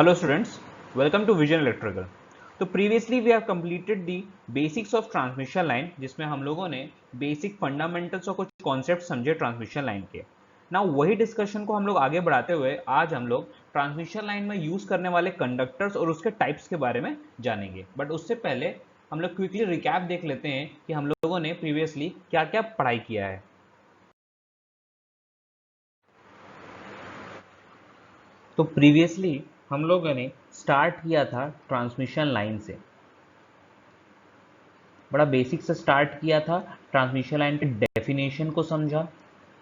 Hello students, welcome to Vision Electrical. तो previously we have completed the basics of transmission line, जिसमें हम लोगों ने बेसिक फंडामेंटल्स और कुछ कॉन्सेप्ट समझे ट्रांसमिशन लाइन के। ना वही डिस्कशन को हम लोग आगे बढ़ाते हुए आज हम लोग ट्रांसमिशन लाइन में यूज करने वाले कंडक्टर्स और उसके टाइप्स के बारे में जानेंगे। बट उससे पहले हम लोग क्विकली रिकैप देख लेते हैं कि हम लोगों ने प्रीवियसली क्या क्या पढ़ाई किया है। तो प्रीवियसली हम लोगों ने स्टार्ट किया था ट्रांसमिशन लाइन से, बड़ा बेसिक से स्टार्ट किया था। ट्रांसमिशन लाइन के डेफिनेशन को समझा,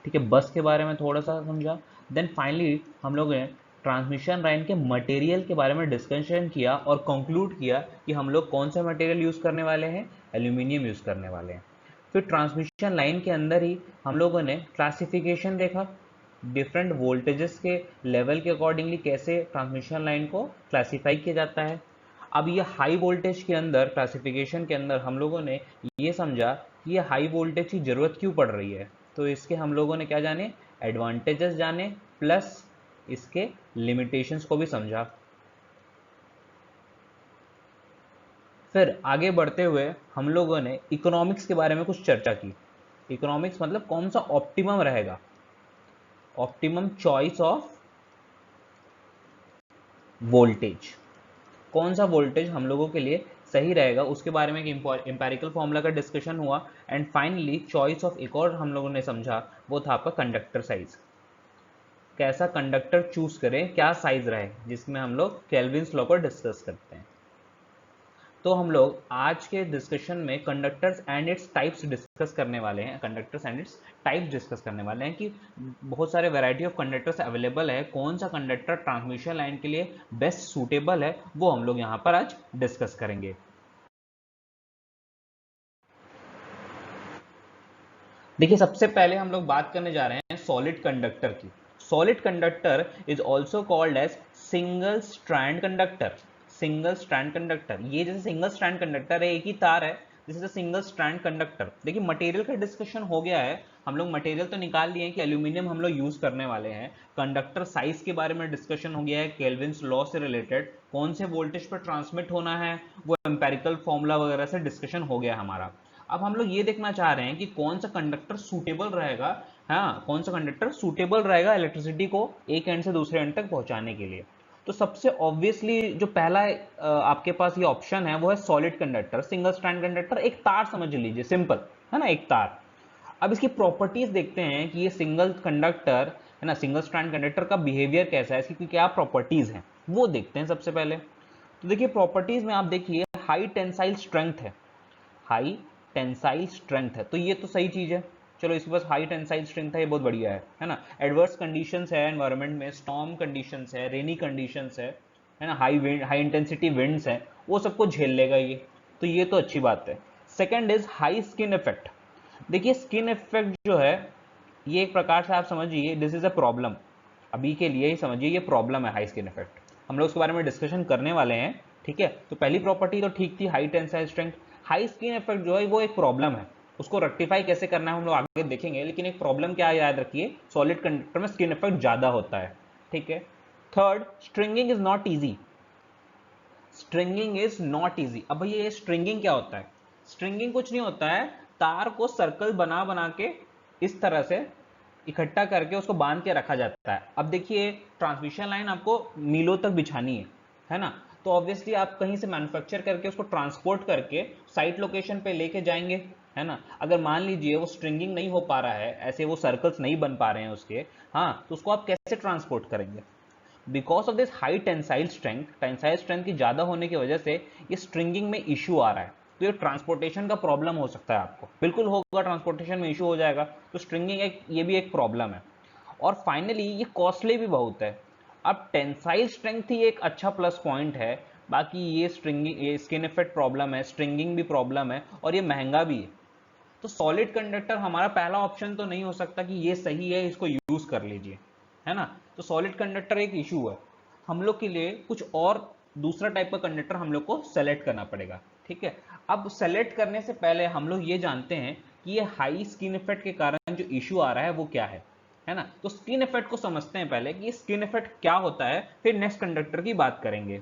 ठीक है, बस के बारे में थोड़ा सा समझा। देन फाइनली हम लोग ने ट्रांसमिशन लाइन के मटेरियल के बारे में डिस्कशन किया और कंक्लूड किया कि हम लोग कौन सा मटेरियल यूज़ करने वाले हैं, एल्यूमिनियम यूज़ करने वाले हैं। फिर ट्रांसमिशन लाइन के अंदर ही हम लोगों ने क्लासिफिकेशन देखा, डिफरेंट वोल्टेजेस के लेवल के अकॉर्डिंगली कैसे ट्रांसमिशन लाइन को क्लासीफाई किया जाता है। अब ये हाई वोल्टेज के अंदर क्लासिफिकेशन के अंदर हम लोगों ने ये समझा कि ये हाई वोल्टेज की ज़रूरत क्यों पड़ रही है। तो इसके हम लोगों ने क्या जाने, एडवांटेजेस जाने, प्लस इसके लिमिटेशंस को भी समझा। फिर आगे बढ़ते हुए हम लोगों ने इकोनॉमिक्स के बारे में कुछ चर्चा की। इकोनॉमिक्स मतलब कौन सा ऑप्टिमम रहेगा, ऑप्टिमम चॉइस ऑफ वोल्टेज, कौन सा वोल्टेज हम लोगों के लिए सही रहेगा, उसके बारे में एक एम्पेरिकल फॉर्मूला का डिस्कशन हुआ। एंड फाइनली चॉइस ऑफ एक और हम लोगों ने समझा, वो था आपका कंडक्टर साइज। कैसा कंडक्टर चूज करें, क्या साइज रहे, जिसमें हम लोग केल्विन्स लॉ को डिस्कस करते हैं। तो हम लोग आज के डिस्कशन में conductors and its types discuss करने वाले हैं। Conductors and its types discuss करने वाले हैं कि बहुत सारे वैरायटी ऑफ कंडक्टर्स अवेलेबल है, कौन सा कंडक्टर ट्रांसमिशन लाइन के लिए बेस्ट सूटेबल है, वो हम लोग यहाँ पर आज डिस्कस करेंगे। देखिए, सबसे पहले हम लोग बात करने जा रहे हैं सॉलिड कंडक्टर की। Solid conductor is also called as single strand conductor. Single strand conductor, ये जैसे सिंगल स्ट्रैंड कंडक्टर है, एक ही तार है, this is a single strand conductor. देखिए, मटेरियल का डिस्कशन हो गया है, हम लोग मटेरियल तो निकाल लिए हैं कि एल्यूमिनियम हम लोग यूज करने वाले हैं। कंडक्टर साइज के बारे में डिस्कशन हो गया है, केल्विन्स लॉ से रिलेटेड, कौन से वोल्टेज पर ट्रांसमिट होना है, वो एम्पेरिकल फॉर्मूला वगैरह से डिस्कशन हो गया हमारा। अब हम लोग ये देखना चाह रहे हैं कि कौन सा कंडक्टर सूटेबल रहेगा, हाँ, कौन सा कंडक्टर सूटेबल रहेगा इलेक्ट्रिसिटी को एक एंड से दूसरे एंड तक पहुंचाने के लिए। तो सबसे ऑब्वियसली जो पहला आपके पास ये ऑप्शन है वो है solid conductor, single strand conductor, एक तार समझ लीजिए, सिंपल है ना, एक तार। अब इसकी प्रॉपर्टीज देखते हैं कि ये सिंगल कंडक्टर है ना, सिंगल स्ट्रैंड कंडक्टर का बिहेवियर कैसा है, इसकी क्या प्रॉपर्टीज हैं, वो देखते हैं सबसे पहले। तो देखिए, प्रॉपर्टीज में आप देखिए हाई टेंसाइल स्ट्रेंथ है, हाई टेंसाइल स्ट्रेंथ है, तो ये तो सही चीज है। चलो, इसके पास हाई टेंसाइल स्ट्रेंथ है, ये बहुत बढ़िया है ना। एडवर्स कंडीशंस है एनवायरनमेंट में, स्टॉर्म कंडीशंस है, रेनी कंडीशंस है ना, high wind, high intensity winds है, वो सबको झेल लेगा ये, तो ये तो अच्छी बात है। Second is high skin effect. देखिए, स्किन इफेक्ट जो है, ये एक प्रकार से आप समझिए दिस इज अ प्रॉब्लम, अभी के लिए ही समझिए ये प्रॉब्लम है हाई स्किन इफेक्ट। हम लोग उसके बारे में डिस्कशन करने वाले हैं, ठीक है। तो पहली प्रॉपर्टी तो ठीक थी, high tensile strength. High skin effect जो है वो एक प्रॉब्लम है, उसको रेक्टिफाई कैसे करना है हम लोग आगे देखेंगे, लेकिन एक प्रॉब्लम क्या है याद रखिए, सॉलिड कंडक्टर में स्किन इफेक्ट ज्यादा होता है, ठीक है। Third, stringing is not easy. Stringing is not easy. अब भैया ये स्ट्रिंगिंग क्या होता है? स्ट्रिंगिंग कुछ नहीं होता है, तार को सर्कल बना बना के इस तरह से इकट्ठा करके उसको बांध के रखा जाता है। अब देखिए, ट्रांसमिशन लाइन आपको मीलों तक बिछानी है ना, तो ऑब्वियसली आप कहीं से मैन्युफैक्चर करके उसको ट्रांसपोर्ट करके साइट लोकेशन पे लेके जाएंगे, है ना। अगर मान लीजिए वो स्ट्रिंगिंग नहीं हो पा रहा है, ऐसे वो सर्कल्स नहीं बन पा रहे हैं उसके, हाँ, तो उसको आप कैसे ट्रांसपोर्ट करेंगे? Because of this high tensile strength, tensile strength की ज्यादा होने की वजह से ये स्ट्रिंगिंग में इशू आ रहा है, तो ये ट्रांसपोर्टेशन का प्रॉब्लम हो सकता है, आपको बिल्कुल होगा, ट्रांसपोर्टेशन में इशू हो जाएगा, तो स्ट्रिंगिंग एक, ये भी एक प्रॉब्लम है। और फाइनली ये कॉस्टली भी बहुत है। अब टेंसाइल स्ट्रेंथ ही एक अच्छा प्लस पॉइंट है, बाकी ये स्ट्रिंगिंग, ये स्किन इफेक्ट प्रॉब्लम है, स्ट्रिंगिंग भी प्रॉब्लम है, और ये महंगा भी है। तो सॉलिड कंडक्टर हमारा पहला ऑप्शन तो नहीं हो सकता कि ये सही है, इसको यूज कर लीजिए, है ना। तो सॉलिड कंडक्टर एक इशू है, हम लोग के लिए कुछ और दूसरा टाइप का कंडक्टर हम लोग को सेलेक्ट करना पड़ेगा, ठीक है। अब सेलेक्ट करने से पहले हम लोग ये जानते हैं कि ये हाई स्किन इफेक्ट के कारण जो इशू आ रहा है वो क्या है है ना। तो स्किन इफेक्ट को समझते हैं पहले कि ये स्किन इफेक्ट क्या होता है, फिर नेक्स्ट कंडक्टर की बात करेंगे।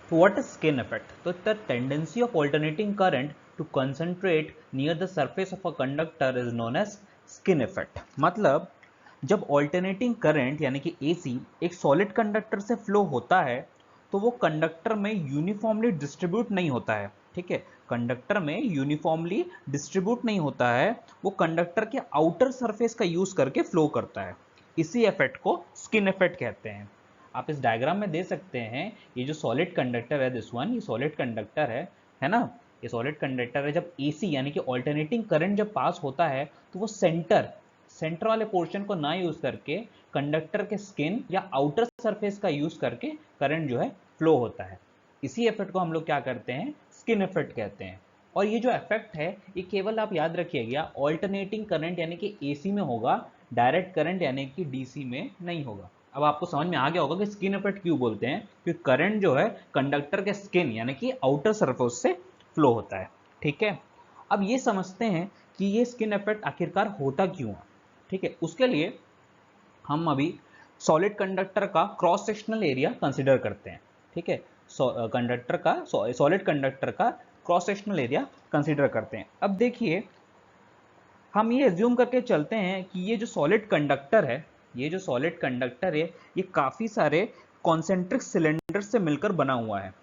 So what is skin effect? So the tendency of alternating current to concentrate near the surface of a conductor is known as skin effect। मतलब जब ऑल्टरनेटिंग करंट यानी कि AC एक सॉलिड कंडक्टर से flow होता है तो वो कंडक्टर में यूनिफॉर्मली डिस्ट्रीब्यूट नहीं होता है। ठीक है, कंडक्टर में यूनिफॉर्मली डिस्ट्रीब्यूट नहीं होता है, वो कंडक्टर के आउटर सरफेस का यूज करके फ्लो करता है। इसी इफेक्ट को स्किन इफेक्ट कहते हैं। आप इस डायग्राम में दे सकते हैं, ये जो सॉलिड कंडक्टर है दिस वन, ये सॉलिड कंडक्टर है ना, ये सॉलिड कंडक्टर है। जब AC यानी कि ऑल्टरनेटिंग करंट जब पास होता है तो वो सेंटर वाले पोर्शन को ना यूज करके कंडक्टर के स्किन या आउटर सरफेस का यूज करके करंट जो है फ्लो होता है। इसी इफेक्ट को हम लोग क्या करते हैं, स्किन इफेक्ट कहते हैं। और ये जो इफेक्ट है ये केवल आप याद रखिएगा ऑल्टरनेटिंग करंट यानी कि AC में होगा, डायरेक्ट करंट यानी कि DC में नहीं होगा। अब आपको समझ में आ गया होगा कि स्किन इफेक्ट क्यों बोलते हैं, क्योंकि करंट जो है कंडक्टर के स्किन यानी कि आउटर सरफेस से फ्लो होता है। ठीक है, अब ये समझते हैं कि ये स्किन इफेक्ट आखिरकार होता क्यों है। ठीक है, उसके लिए हम अभी सॉलिड कंडक्टर का क्रॉस सेक्शनल एरिया कंसिडर करते हैं। ठीक है, कंडक्टर का सॉलिड कंडक्टर का क्रॉस सेक्शनल एरिया कंसिडर करते हैं। अब देखिए, हम ये एज्यूम करके चलते हैं कि ये जो सॉलिड कंडक्टर है, ये जो सॉलिड कंडक्टर है, ये काफ़ी सारे कॉन्सेंट्रिक सिलेंडर से मिलकर बना हुआ है।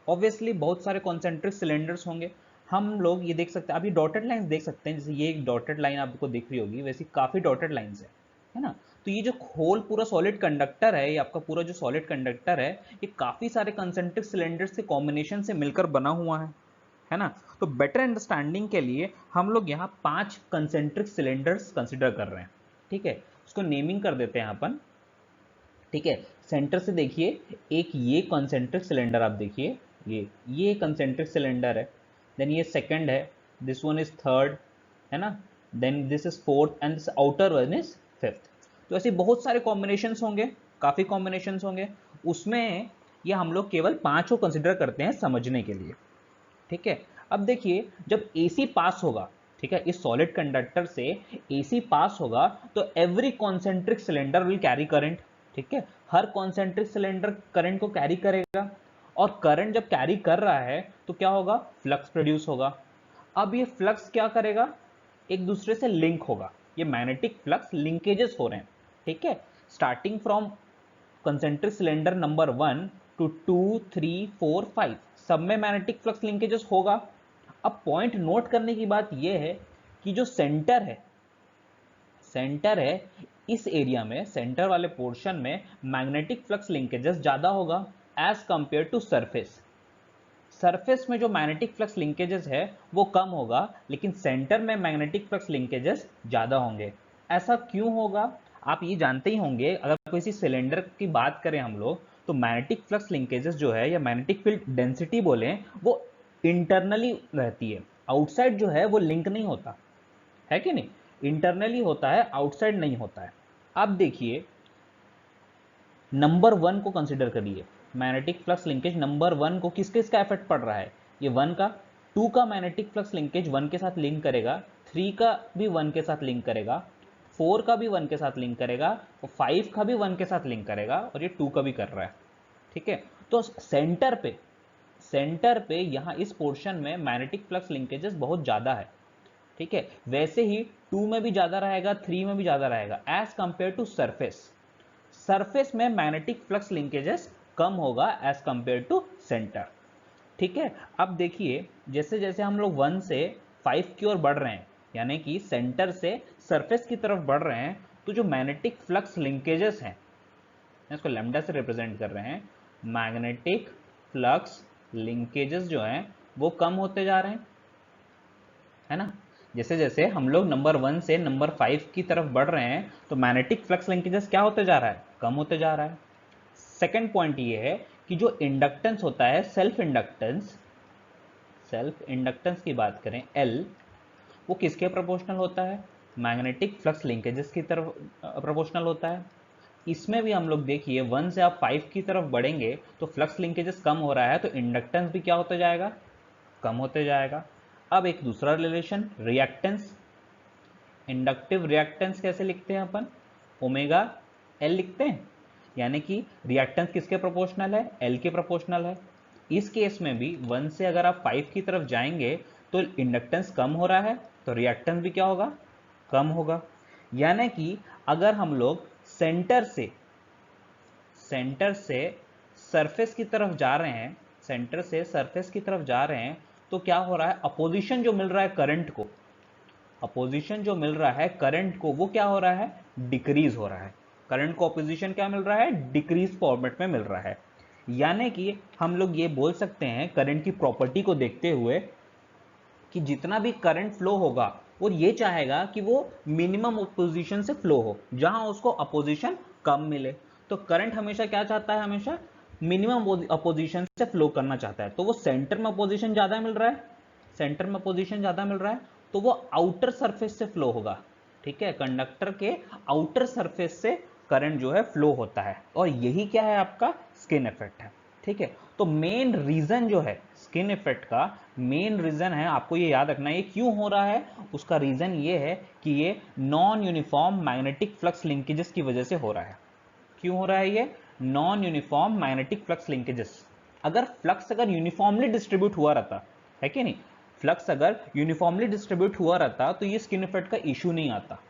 ऑब्वियसली बहुत सारे कॉन्सेंट्रिक सिलेंडर्स होंगे। हम लोग ये देख सकते हैं, अभी डॉटेड लाइंस देख सकते हैं, जैसे ये एक डॉटेड लाइन आपको दिख रही होगी, वैसी काफ़ी डॉटेड लाइंस है ना। तो ये जो होल पूरा सॉलिड कंडक्टर है, ये आपका पूरा जो सॉलिड कंडक्टर है, ये काफ़ी सारे कॉन्सेंट्रिक सिलेंडर्स के कॉम्बिनेशन से मिलकर बना हुआ है ना। तो बेटर अंडरस्टैंडिंग के लिए हम लोग यहाँ 5 कंसेंट्रिक सिलेंडर्स कंसिडर कर रहे हैं। ठीक है, उसको नेमिंग कर देते हैं अपन। ठीक है, सेंटर से देखिए, एक ये कंसेंट्रिक सिलेंडर आप देखिए, ये कंसेंट्रिक सिलेंडर है, देन ये सेकंड है, दिस वन इज थर्ड, है ना, then this is fourth and this outer one is fifth. तो ऐसे बहुत सारे कॉम्बिनेशंस होंगे, काफ़ी कॉम्बिनेशंस होंगे, उसमें ये हम लोग केवल 5 को कंसिडर करते हैं समझने के लिए। ठीक है, अब देखिए, जब AC पास होगा, ठीक है, इस सॉलिड कंडक्टर से AC पास होगा तो every concentric cylinder will carry current. ठीक है, हर कॉन्सेंट्रिक सिलेंडर करंट को कैरी करेगा, और करंट जब कैरी कर रहा है तो क्या होगा, फ्लक्स प्रोड्यूस होगा। अब ये फ्लक्स क्या करेगा, एक दूसरे से लिंक होगा, ये मैग्नेटिक फ्लक्स लिंकेजेस हो रहे हैं। ठीक है, starting from concentric cylinder number 1 to 2 3 4 5 सब में मैग्नेटिक फ्लक्स लिंकेजेस होगा। अब पॉइंट नोट करने की बात यह है कि जो सेंटर है इस एरिया में, सेंटर वाले पोर्शन में मैग्नेटिक फ्लक्स लिंकेजेस ज़्यादा होगा as compare to surface. Surface में जो मैग्नेटिक फ्लक्स लिंकेजेस है वो कम होगा, लेकिन सेंटर में मैग्नेटिक फ्लक्स लिंकेजेस ज़्यादा होंगे। ऐसा क्यों होगा, आप ये जानते ही होंगे, अगर किसी सिलेंडर की बात करें हम लोग तो मैग्नेटिक फ्लक्स लिंकेजेस जो है या मैग्नेटिक फील्ड डेंसिटी बोलें, वो इंटरनली रहती है, आउटसाइड जो है वो लिंक नहीं होता है कि नहीं, इंटरनली होता है, आउटसाइड नहीं होता है। अब देखिए, नंबर 1 को कंसिडर करिए, मैग्नेटिक फ्लक्स लिंकेज नंबर 1 को किस किस का इफेक्ट पड़ रहा है, ये 1 का, 2 का मैग्नेटिक फ्लक्स लिंकेज 1 के साथ लिंक करेगा, 3 का भी 1 के साथ लिंक करेगा, 4 का भी 1 के साथ लिंक करेगा, और 5 का भी 1 के साथ लिंक करेगा, और ये 2 का भी कर रहा है। ठीक है, तो सेंटर पे यहाँ इस पोर्शन में मैग्नेटिक फ्लक्स लिंकेजेस बहुत ज़्यादा है। ठीक है, वैसे ही 2 में भी ज़्यादा रहेगा, 3 में भी ज़्यादा रहेगा एज कंपेयर टू सरफेस में मैग्नेटिक फ्लक्स लिंकेजेस कम होगा एज कंपेयर टू सेंटर। ठीक है, अब देखिए, जैसे जैसे हम लोग 1 से 5 की ओर बढ़ रहे हैं, यानी कि सेंटर से सरफेस की तरफ बढ़ रहे हैं, तो जो मैग्नेटिक फ्लक्स लिंकेजेस हैं, इसको लैम्डा से रिप्रेजेंट कर रहे हैं, मैग्नेटिक फ्लक्स लिंकेजेस जो हैं वो कम होते जा रहे हैं, है ना। जैसे जैसे हम लोग नंबर 1 से नंबर 5 की तरफ बढ़ रहे हैं तो मैग्नेटिक फ्लक्स लिंकेजेस क्या होते जा रहा है, कम होते जा रहा है। सेकंड पॉइंट ये है कि जो इंडक्टेंस होता है, सेल्फ इंडक्टेंस की बात करें L, वो किसके प्रोपोर्शनल होता है, मैग्नेटिक फ्लक्स लिंकेजेस की तरफ प्रोपोर्शनल होता है। इसमें भी हम लोग देखिए 1 से आप 5 की तरफ बढ़ेंगे तो फ्लक्स लिंकेजेस कम हो रहा है, तो इंडक्टेंस भी क्या होता जाएगा, कम होते जाएगा। अब एक दूसरा रिलेशन, रिएक्टेंस, इंडक्टिव रिएक्टेंस कैसे लिखते हैं अपन, ओमेगा एल लिखते हैं, यानी कि रिएक्टेंस किसके प्रोपोर्शनल है, एल के प्रोपोर्शनल है। इस केस में भी 1 से अगर आप 5 की तरफ जाएंगे तो इंडक्टेंस कम हो रहा है तो रिएक्टेंस भी क्या होगा, कम होगा। यानी कि अगर हम लोग सेंटर से सरफेस की तरफ जा रहे हैं, सेंटर से सरफेस की तरफ जा रहे हैं, तो क्या हो रहा है, अपोजिशन जो मिल रहा है करंट को, अपोजिशन जो मिल रहा है करंट को, वो क्या हो रहा है, डिक्रीज हो रहा है। करंट को अपोजिशन क्या मिल रहा है, डिक्रीज फॉर्मेट में मिल रहा है। यानी कि हम लोग ये बोल सकते हैं करंट की प्रॉपर्टी को देखते हुए कि जितना भी करंट फ्लो होगा वो ये चाहेगा कि वो मिनिमम अपोजिशन से फ्लो हो, जहां उसको अपोजिशन कम मिले। तो करंट हमेशा क्या चाहता है, हमेशा मिनिमम अपोजिशन से फ्लो करना चाहता है। तो वो सेंटर में अपोजिशन ज्यादा मिल रहा है, सेंटर में अपोजिशन ज्यादा मिल रहा है, तो वो आउटर सरफेस से फ्लो होगा। ठीक है, कंडक्टर के आउटर सरफेस से करंट जो है फ्लो होता है, और यही क्या है, आपका स्किन इफेक्ट है। ठीक है, तो मेन रीजन जो है स्किन इफेक्ट का, मेन रीजन है, आपको ये याद रखना है ये क्यों हो रहा है। उसका रीजन ये है कि ये non uniform magnetic flux linkages की वजह से हो रहा है। क्यों हो रहा है ये, non uniform magnetic flux linkages. अगर फ्लक्स अगर यूनिफॉर्मली डिस्ट्रीब्यूट हुआ रहता है कि नहीं, फ्लक्स अगर यूनिफॉर्मली डिस्ट्रीब्यूट हुआ रहता तो ये स्किन इफेक्ट का इशू नहीं आता।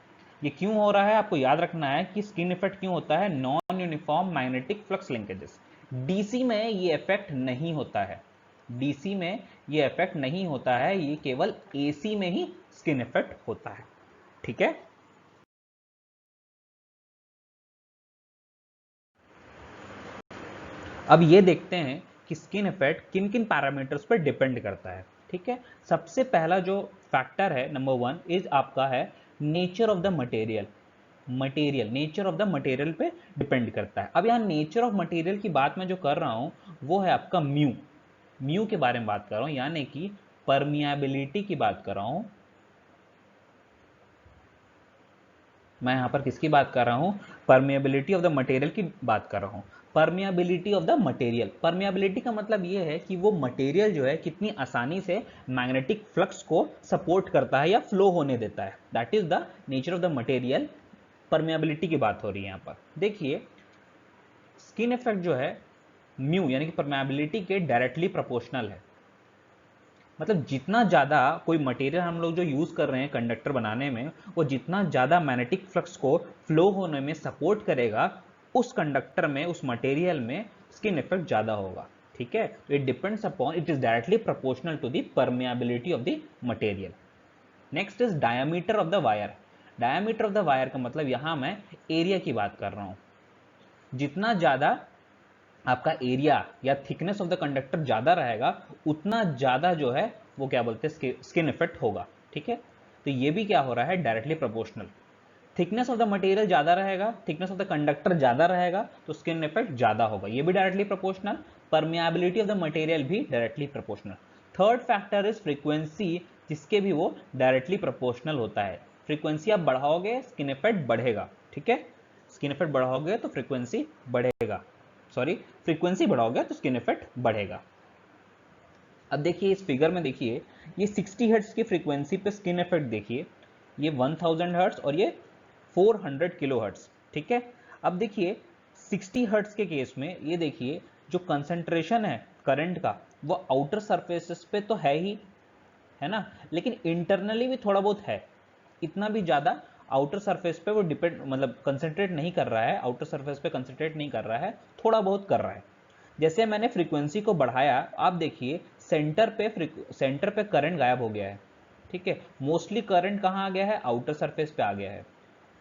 ये क्यों हो रहा है, आपको याद रखना है कि स्किन इफेक्ट क्यों होता है, non uniform magnetic flux linkages. DC में ये इफेक्ट नहीं होता है, डीसी में ये इफेक्ट नहीं होता है, ये केवल एसी में ही स्किन इफेक्ट होता है। ठीक है, अब ये देखते हैं कि स्किन इफेक्ट किन किन पैरामीटर्स पर डिपेंड करता है। ठीक है, सबसे पहला जो फैक्टर है नंबर 1 इज आपका है nature of the material. Material, nature of the material पे डिपेंड करता है। अब यहाँ नेचर ऑफ मटेरियल की बात मैं जो कर रहा हूँ वो है आपका म्यू, म्यू के बारे में बात कर रहा हूँ, यानी कि परमियाबिलिटी की बात कर रहा हूँ। मैं यहाँ पर किसकी बात कर रहा हूँ, परमिएबिलिटी ऑफ द मटेरियल की बात कर रहा हूँ। Permeability of the material, permeability का मतलब ये है कि वो मटेरियल जो है कितनी आसानी से मैग्नेटिक फ्लक्स को सपोर्ट करता है या फ्लो होने देता है, that is the nature of the material. Permeability की बात हो रही है यहाँ पर। देखिए स्किन इफेक्ट जो है म्यू यानी कि परमिएबिलिटी के डायरेक्टली प्रोपोर्शनल है। मतलब जितना ज़्यादा कोई मटेरियल हम लोग जो यूज़ कर रहे हैं कंडक्टर बनाने में, वो जितना ज़्यादा मैग्नेटिक फ्लक्स को फ्लो होने में सपोर्ट करेगा, उस कंडक्टर में, उस मटेरियल में स्किन इफेक्ट ज़्यादा होगा। ठीक है, तो it depends upon, it is directly proportional to the permeability of the material. Next is diameter of the wire. Diameter of the wire का मतलब यहाँ मैं एरिया की बात कर रहा हूँ। जितना ज़्यादा आपका एरिया या थिकनेस ऑफ द कंडक्टर ज्यादा रहेगा, उतना ज्यादा जो है वो क्या बोलते हैं, स्किन इफेक्ट होगा। ठीक है, तो ये भी क्या हो रहा है, directly proportional. Thickness of the material ज्यादा रहेगा, थिकनेस ऑफ द कंडक्टर ज्यादा रहेगा, तो स्किन इफेक्ट ज्यादा होगा, ये भी directly proportional. Permeability of the material भी directly proportional. Third factor is frequency, जिसके भी वो डायरेक्टली प्रोपोर्शनल होता है। फ्रीक्वेंसी आप बढ़ाओगे स्किन इफेक्ट बढ़ेगा। ठीक है, स्किन इफेक्ट बढ़ाओगे तो फ्रीक्वेंसी बढ़ेगा, सॉरी फ्रीक्वेंसी बढ़ाओगे तो स्किन इफेक्ट बढ़ेगा। अब देखिए इस फिगर में, देखिए ये 60 हर्ट्ज की फ्रीक्वेंसी पे स्किन इफेक्ट देखिए, ये 1000 हर्ट्ज और ये 400 किलो हर्ट्ज। ठीक है, अब देखिए 60 हर्ट्ज के केस में ये देखिए जो कंसंट्रेशन है करंट का वो आउटर सरफेसेस पे तो है ही, है ना, लेकिन इंटरनली भी थोड़ा बहुत है। इतना भी ज़्यादा आउटर सरफेस पे वो डिपेंड, मतलब कंसंट्रेट नहीं कर रहा है, आउटर सरफेस पे कंसंट्रेट नहीं कर रहा है, थोड़ा बहुत कर रहा है। जैसे मैंने फ्रीक्वेंसी को बढ़ाया, आप देखिए सेंटर पे करंट गायब हो गया है। ठीक है, मोस्टली करंट कहाँ आ गया है, आउटर सरफेस पे आ गया है।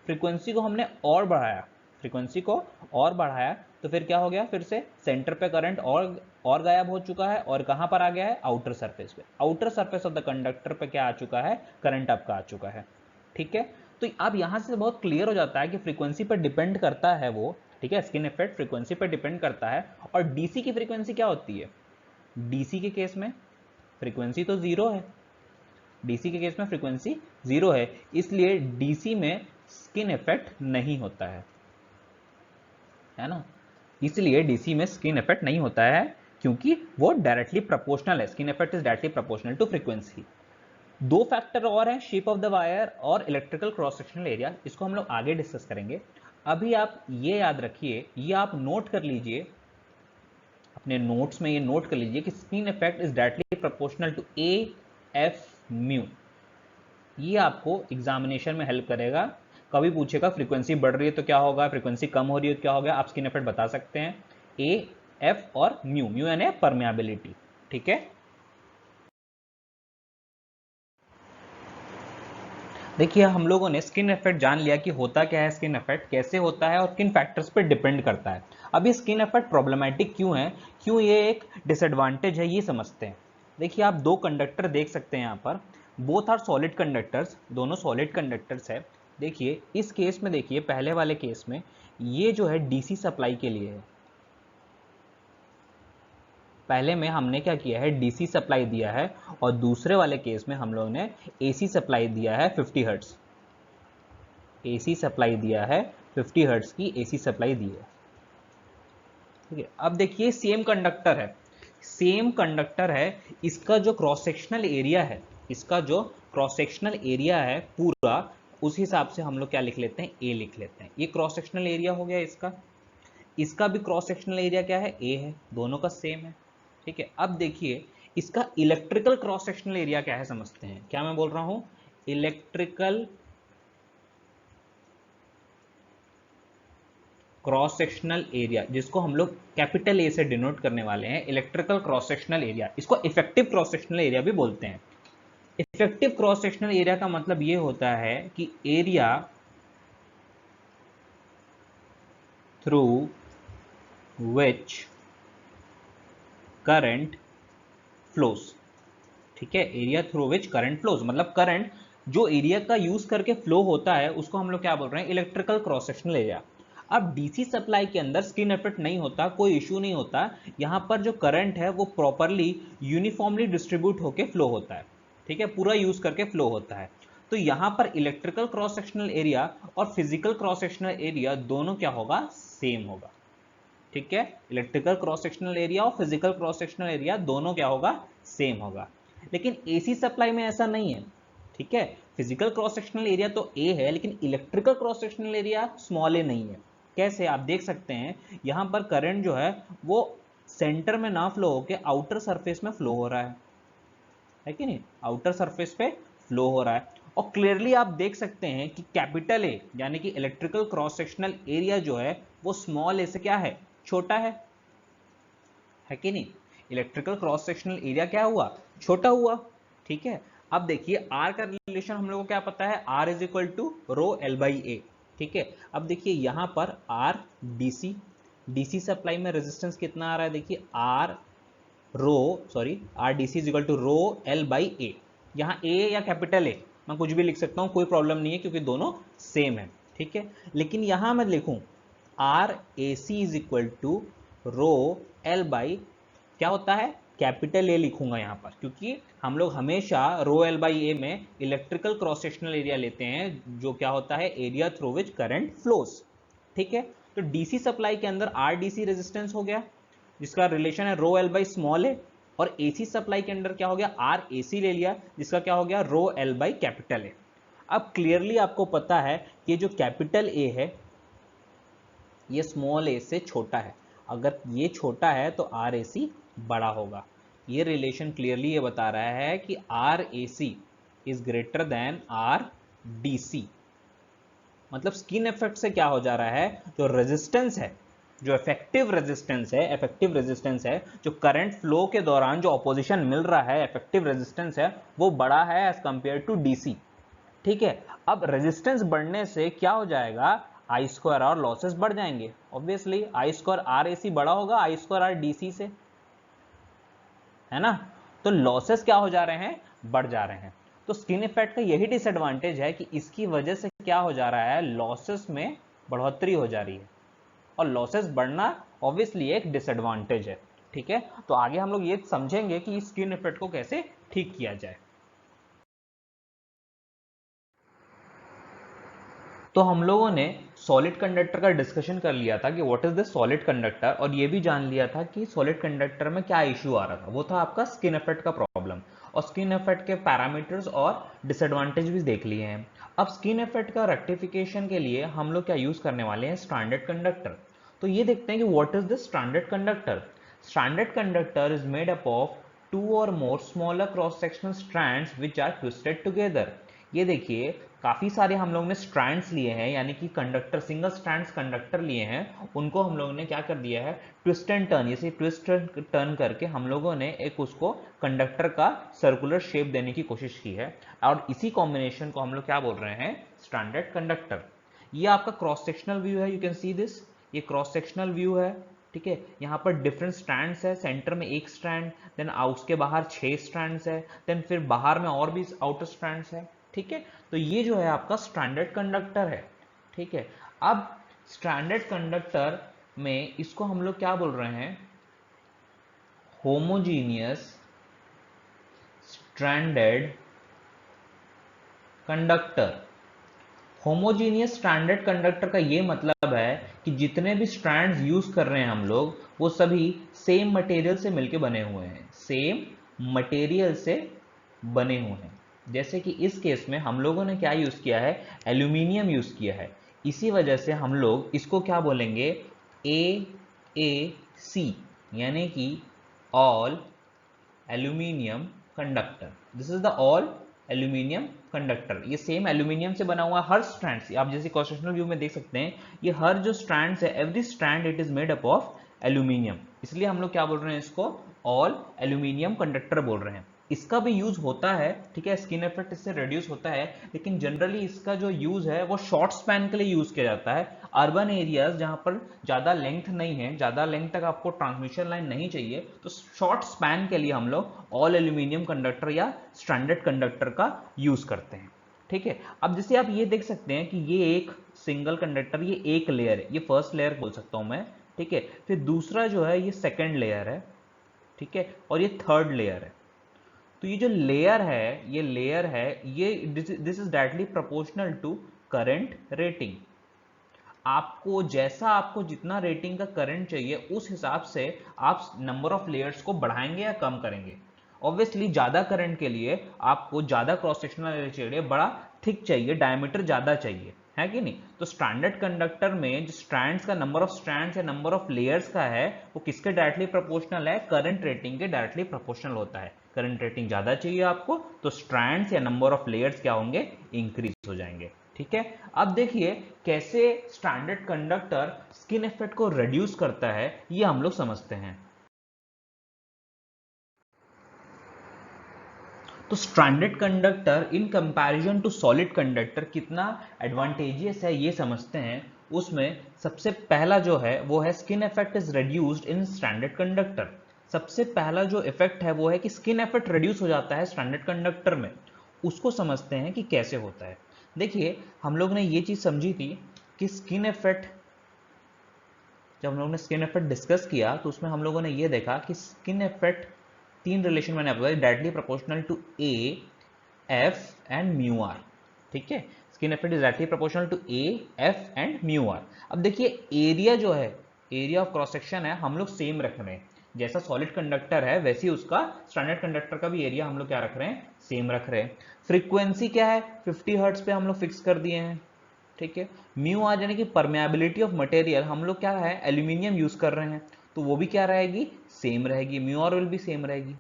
फ्रीक्वेंसी को हमने और बढ़ाया, फ्रीक्वेंसी को और बढ़ाया, तो फिर क्या हो गया, फिर से सेंटर पे करंट और गायब हो चुका है, और कहां पर आ गया है, आउटर सरफेस पे। Outer surface of the conductor पे क्या आ चुका है, करंट आपका आ चुका है। ठीक है, तो अब यहां से बहुत क्लियर हो जाता है कि फ्रीक्वेंसी पर डिपेंड करता है वो। ठीक है, स्किन इफेक्ट फ्रीक्वेंसी पर डिपेंड करता है। और डीसी की फ्रीक्वेंसी क्या होती है, डीसी के केस में फ्रीक्वेंसी तो जीरो है, डीसी के केस में फ्रीक्वेंसी जीरो है, इसलिए डीसी में स्किन इफेक्ट नहीं होता है ना, इसलिए डीसी में स्किन इफेक्ट नहीं होता है, क्योंकि वो डायरेक्टली प्रोपोर्शनल है, skin effect is directly proportional to frequency. दो फैक्टर और हैं, शेप ऑफ द वायर और इलेक्ट्रिकल क्रॉस सेक्शनल एरिया, इसको हम लोग आगे डिस्कस करेंगे। अभी आप ये याद रखिए, ये आप नोट कर लीजिए अपने नोट्स में, ये नोट कर लीजिए कि skin effect is directly proportional to A F mu. ये आपको एग्जामिनेशन में हेल्प करेगा। कभी पूछेगा फ्रीक्वेंसी बढ़ रही है तो क्या होगा, फ्रीक्वेंसी कम हो रही है तो क्या होगा, आप स्किन इफेक्ट बता सकते हैं ए एफ और म्यू, म्यू यानी परमेबिलिटी। ठीक है, देखिए हम लोगों ने स्किन इफेक्ट जान लिया कि होता क्या है, स्किन इफेक्ट कैसे होता है और किन फैक्टर्स पे डिपेंड करता है। अब ये स्किन इफेक्ट प्रॉब्लमेटिक क्यों है, क्यों ये एक डिसएडवांटेज है, ये समझते हैं। देखिए आप दो कंडक्टर देख सकते हैं यहाँ पर, बोथ आर सॉलिड कंडक्टर्स, दोनों सॉलिड कंडक्टर्स है। देखिए इस केस में, देखिए पहले वाले केस में ये जो है डीसी सप्लाई के लिए है, पहले में हमने क्या किया है डीसी सप्लाई दिया है, और दूसरे वाले केस में हम लोग ने एसी सप्लाई दिया है 50 हर्ट्ज, एसी सप्लाई दिया है 50 हर्ट्ज की एसी सप्लाई दी है। ठीक है, अब देखिए सेम कंडक्टर है, सेम कंडक्टर है, इसका जो क्रॉस सेक्शनल एरिया है, इसका जो क्रॉस सेक्शनल एरिया है पूरा, उस हिसाब से हम लोग क्या लिख लेते हैं, ए लिख लेते हैं। ये क्रॉस सेक्शनल एरिया हो गया इसका, इसका भी क्रॉस सेक्शनल एरिया क्या है, ए है, दोनों का सेम है। ठीक है, अब देखिए इसका इलेक्ट्रिकल क्रॉस सेक्शनल एरिया क्या है समझते हैं। क्या मैं बोल रहा हूं, इलेक्ट्रिकल क्रॉस सेक्शनल एरिया, जिसको हम लोग कैपिटल ए से डिनोट करने वाले हैं, इलेक्ट्रिकल क्रॉस सेक्शनल एरिया, इसको इफेक्टिव क्रॉस सेक्शनल एरिया भी बोलते हैं। इफेक्टिव क्रॉस सेक्शनल एरिया का मतलब ये होता है कि area through which current flows. ठीक है, area through which current flows, मतलब करंट जो एरिया का यूज करके फ्लो होता है उसको हम लोग क्या बोल रहे हैं, इलेक्ट्रिकल क्रॉस सेक्शनल एरिया। अब डीसी सप्लाई के अंदर स्किन इफेक्ट नहीं होता, कोई इश्यू नहीं होता, यहां पर जो करंट है वो प्रॉपरली यूनिफॉर्मली डिस्ट्रीब्यूट होकर फ्लो होता है। ठीक है, पूरा यूज करके फ्लो होता है। तो यहां पर इलेक्ट्रिकल क्रॉस सेक्शनल एरिया और फिजिकल क्रॉस सेक्शनल एरिया दोनों क्या होगा, सेम होगा। ठीक है, इलेक्ट्रिकल क्रॉस सेक्शनल एरिया और फिजिकल क्रॉस सेक्शनल एरिया दोनों क्या होगा, सेम होगा। लेकिन एसी सप्लाई में ऐसा नहीं है। ठीक है, फिजिकल क्रॉस सेक्शनल एरिया तो ए है, लेकिन electrical cross sectional area small A नहीं है। कैसे, आप देख सकते हैं यहां पर करंट जो है वो सेंटर में ना फ्लो होकर आउटर सरफेस में फ्लो हो रहा है कि नहीं, आउटर सरफेस पे फ्लो हो रहा है। और क्लियरली आप देख सकते हैं कि कैपिटल ए यानी कि इलेक्ट्रिकल क्रॉस सेक्शनल एरिया जो है वो स्मॉल ए से क्या है, छोटा है कि नहीं, इलेक्ट्रिकल क्रॉस सेक्शनल एरिया क्या हुआ, छोटा हुआ। ठीक है, अब देखिए आर का रिलेशन हम लोग को क्या पता है, R is equal to rho L by A. ठीक है, अब देखिए यहां पर आर डीसी, डीसी सप्लाई में रेजिस्टेंस कितना आ रहा है, देखिए R rho sorry R D C is equal to rho L by A. यहाँ ए या कैपिटल ए मैं कुछ भी लिख सकता हूँ, कोई प्रॉब्लम नहीं है क्योंकि दोनों सेम है। ठीक है, लेकिन यहां मैं लिखूं R A C is equal to rho L by क्या होता है, कैपिटल ए लिखूंगा यहाँ पर, क्योंकि हम लोग हमेशा रो एल बाई ए में इलेक्ट्रिकल क्रॉस सेक्शनल एरिया लेते हैं, जो क्या होता है, area through which current flows. ठीक है, तो डीसी सप्लाई के अंदर आर डीसी रेजिस्टेंस हो गया जिसका रिलेशन है रो एल बाई स्मॉल ए, और एसी सप्लाई के अंदर क्या हो गया, आर एसी ले लिया जिसका क्या हो गया, रो एल बाई कैपिटल ए। अब क्लियरली आपको पता है कि जो कैपिटल ए है ये स्मॉल ए से छोटा है, अगर ये छोटा है तो आर ए सी बड़ा होगा। ये रिलेशन क्लियरली ये बता रहा है कि R A C is greater than R D C. मतलब स्किन इफेक्ट से क्या हो जा रहा है, जो रेजिस्टेंस है, जो इफेक्टिव रेजिस्टेंस है, जो करंट फ्लो के दौरान जो ऑपोजिशन मिल रहा है, इफेक्टिव रेजिस्टेंस है, वो बड़ा है एज कंपेयर टू डीसी। ठीक है, अब रेजिस्टेंस बढ़ने से क्या हो जाएगा, आई स्क्वायर और लॉसेस बढ़ जाएंगे। Obviously I square are A सी बड़ा होगा आई स्क्वायर आर डी सी से, है ना, तो लॉसेस क्या हो जा रहे हैं, बढ़ जा रहे हैं। तो स्किन इफेक्ट का यही डिसएडवांटेज है कि इसकी वजह से क्या हो जा रहा है, लॉसेस में बढ़ोतरी हो जा रही है, और लॉसेस बढ़ना ऑब्वियसली एक डिसएडवांटेज है। ठीक है, तो आगे हम लोग ये समझेंगे कि स्किन इफेक्ट को कैसे ठीक किया जाए। तो हम लोगों ने सॉलिड कंडक्टर का डिस्कशन कर लिया था कि what is the solid conductor, और ये भी जान लिया था कि सॉलिड कंडक्टर में क्या इश्यू आ रहा था, वो था आपका स्किन इफेक्ट का प्रॉब्लम। और स्किन इफेक्ट के पैरामीटर्स और डिसएडवांटेज भी देख लिए हैं। अब स्किन इफेक्ट का रेक्टिफिकेशन के लिए हम लोग क्या यूज करने वाले हैं, स्ट्रैंडेड कंडक्टर। तो ये देखते हैं कि what is this stranded conductor. Stranded conductor is made up of 2 or more smaller cross sectional strands which are twisted together। ये देखिए काफी सारे हम लोग ने स्ट्रैंड्स लिए हैं, यानी कि कंडक्टर, सिंगल स्ट्रैंड्स कंडक्टर लिए हैं, उनको हम लोगों ने क्या कर दिया है, ट्विस्ट एंड टर्न, जैसे ट्विस्ट टर्न करके हम लोगों ने एक उसको कंडक्टर का सर्कुलर शेप देने की कोशिश की है, और इसी कॉम्बिनेशन को हम लोग क्या बोल रहे हैं, स्ट्रैंडेड कंडक्टर। ये आपका क्रॉस सेक्शनल व्यू है, यू कैन सी दिस, ये क्रॉस सेक्शनल व्यू है, ठीक है। यहाँ पर डिफरेंट स्ट्रैंड्स है, सेंटर में एक स्ट्रैंड, देन उसके बाहर 6 स्ट्रैंड्स है, देन फिर बाहर में और भी आउटर स्ट्रैंड्स है, ठीक है। तो ये जो है आपका स्ट्रैंडेड कंडक्टर है, ठीक है। अब स्ट्रैंडेड कंडक्टर में इसको हम लोग क्या बोल रहे हैं, homogeneous stranded conductor. Homogeneous stranded conductor का ये मतलब है कि जितने भी स्ट्रैंड्स यूज कर रहे हैं हम लोग, वो सभी सेम मटेरियल से मिलके बने हुए हैं, सेम मटेरियल से बने हुए हैं। जैसे कि इस केस में हम लोगों ने क्या यूज किया है, एल्यूमिनियम यूज किया है, इसी वजह से हम लोग इसको क्या बोलेंगे, AAC, यानी कि all aluminium conductor. This is the all aluminium conductor. ये सेम एल्यूमिनियम से बना हुआ हर स्ट्रैंड, आप जैसे क्रॉस सेक्शनल व्यू में देख सकते हैं, ये हर जो स्ट्रैंड्स है, every strand it is made up of aluminium, इसलिए हम लोग क्या बोल रहे हैं, इसको ऑल एल्यूमिनियम कंडक्टर बोल रहे हैं। इसका भी यूज होता है, ठीक है, स्किन इफेक्ट इससे रिड्यूस होता है, लेकिन जनरली इसका जो यूज है वो शॉर्ट स्पैन के लिए यूज किया जाता है। अर्बन एरियाज जहां पर ज्यादा लेंथ नहीं है, ज्यादा लेंथ तक आपको ट्रांसमिशन लाइन नहीं चाहिए, तो शॉर्ट स्पैन के लिए हम लोग ऑल एल्यूमिनियम कंडक्टर या स्ट्रैंडेड कंडक्टर का यूज करते हैं, ठीक है। अब जैसे आप ये देख सकते हैं कि ये एक सिंगल कंडक्टर, ये एक लेयर है, ये फर्स्ट लेयर बोल सकता हूं मैं, ठीक है। फिर दूसरा जो है ये सेकेंड लेयर है, ठीक है, और ये थर्ड लेयर है। तो ये जो लेयर है, ये लेयर है, ये this is directly proportional to current rating. आपको जैसा, आपको जितना रेटिंग का करंट चाहिए उस हिसाब से आप नंबर ऑफ लेयर्स को बढ़ाएंगे या कम करेंगे। ऑब्वियसली ज्यादा करंट के लिए आपको ज्यादा क्रॉस सेक्शनल एरिया चाहिए, बड़ा थिक चाहिए, डायमीटर ज्यादा चाहिए, है कि नहीं। तो स्टैंडर्ड कंडक्टर में जो स्ट्रैंड्स का नंबर ऑफ स्ट्रैंड्स या नंबर ऑफ लेयर्स का है, वो किसके डायरेक्टली प्रोपोर्शनल है, करंट रेटिंग के डायरेक्टली प्रोपोर्शनल होता है। करंट रेटिंग ज्यादा चाहिए आपको, तो स्ट्रैंड्स या नंबर ऑफ लेयर्स क्या होंगे, इंक्रीज हो जाएंगे, ठीक है। अब देखिए कैसे स्टैंडर्ड कंडक्टर स्किन इफेक्ट को रिड्यूस करता है, ये हम लोग समझते हैं। तो stranded conductor in comparison to solid conductor कितना एडवांटेजियस है, ये समझते हैं। उसमें सबसे पहला जो है वो है skin effect is reduced in standard conductor. सबसे पहला जो इफेक्ट है वो है कि स्किन इफेक्ट रिड्यूस हो जाता है स्टैंडर्ड कंडक्टर में। उसको समझते हैं कि कैसे होता है। देखिए हम लोग ने ये चीज समझी थी कि स्किन इफेक्ट, जब हम लोगों ने स्किन इफेक्ट डिस्कस किया तो उसमें हम लोगों ने ये देखा कि स्किन इफेक्ट तीन रिलेशन मैंने बताया, directly proportional to A, F and mu R, ठीक है। Skin effect is directly proportional to A, F and mu R. अब देखिए एरिया जो है, एरिया ऑफ क्रॉस सेक्शन है, हम लोग सेम रख रहे हैं। जैसा सॉलिड कंडक्टर है वैसे ही उसका स्टैंडर्ड कंडक्टर का भी एरिया हम लोग क्या रख रहे हैं, सेम रख रहे हैं। फ्रीक्वेंसी क्या है, 50 हर्ट्ज पे हम लोग फिक्स कर दिए हैं, ठीक है। म्यू आर यानी कि परमेबिलिटी ऑफ मटेरियल, हम लोग क्या है, एल्यूमिनियम यूज कर रहे हैं, तो वो भी क्या रहेगी, सेम रहेगी, म्यू आर विल भी सेम रहेगी।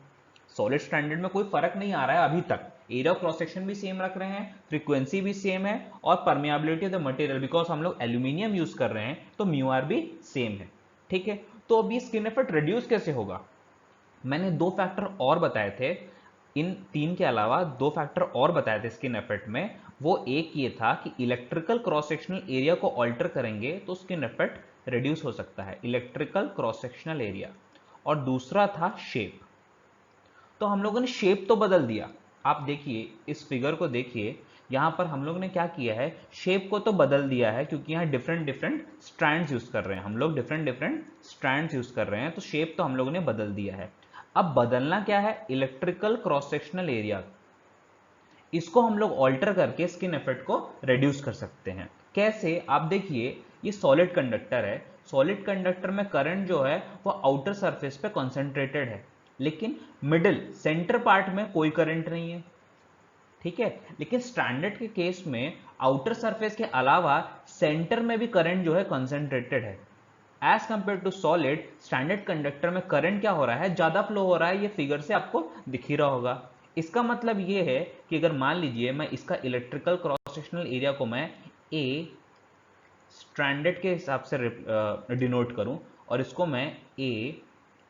सॉलिड स्टैंडर्ड में कोई फर्क नहीं आ रहा है अभी तक, एरिया ऑफ क्रॉस सेक्शन भी सेम रख रहे हैं, फ्रीक्वेंसी भी सेम है, और permeability of the material, because हम लोग एल्यूमिनियम यूज कर रहे हैं तो म्यू आर भी सेम है, ठीक है। तो अभी स्किन इफेक्ट रिड्यूस कैसे होगा, मैंने दो फैक्टर और बताए थे, इन तीन के अलावा दो फैक्टर और बताए थे स्किन इफेक्ट में। वो एक ये था कि इलेक्ट्रिकल क्रॉस सेक्शनल एरिया को ऑल्टर करेंगे तो स्किन इफेक्ट रिड्यूस हो सकता है, इलेक्ट्रिकल क्रॉस सेक्शनल एरिया। और दूसरा था शेप। तो हम लोगों ने शेप तो बदल दिया, आप देखिए इस फिगर को देखिए, यहां पर हम लोग ने क्या किया है, शेप को तो बदल दिया है, क्योंकि यहाँ डिफरेंट डिफरेंट स्ट्रैंड्स यूज कर रहे हैं हम लोग, डिफरेंट डिफरेंट स्ट्रैंड्स यूज कर रहे हैं, तो शेप तो हम लोगों ने बदल दिया है। अब बदलना क्या है, इलेक्ट्रिकल क्रॉस सेक्शनल एरिया, इसको हम लोग ऑल्टर करके स्किन इफेक्ट को रिड्यूस कर सकते हैं। कैसे, आप देखिए ये सॉलिड कंडक्टर है, सॉलिड कंडक्टर में करंट जो है वो आउटर सरफेस पे कॉन्सेंट्रेटेड है, लेकिन मिडिल सेंटर पार्ट में कोई करंट नहीं है, ठीक है। लेकिन स्ट्रैंडेड के केस में आउटर सरफेस के अलावा सेंटर में भी करंट जो है कंसंट्रेटेड है। As compare to solid, standard conductor में करंट क्या हो रहा है, ज्यादा फ्लो हो रहा है, ये फिगर से आपको दिख ही रहा होगा। इसका मतलब ये है कि अगर मान लीजिए मैं इसका इलेक्ट्रिकल क्रॉस सेक्शनल एरिया को मैं ए स्ट्रैंडेड के हिसाब से डिनोट करूं और इसको मैं ए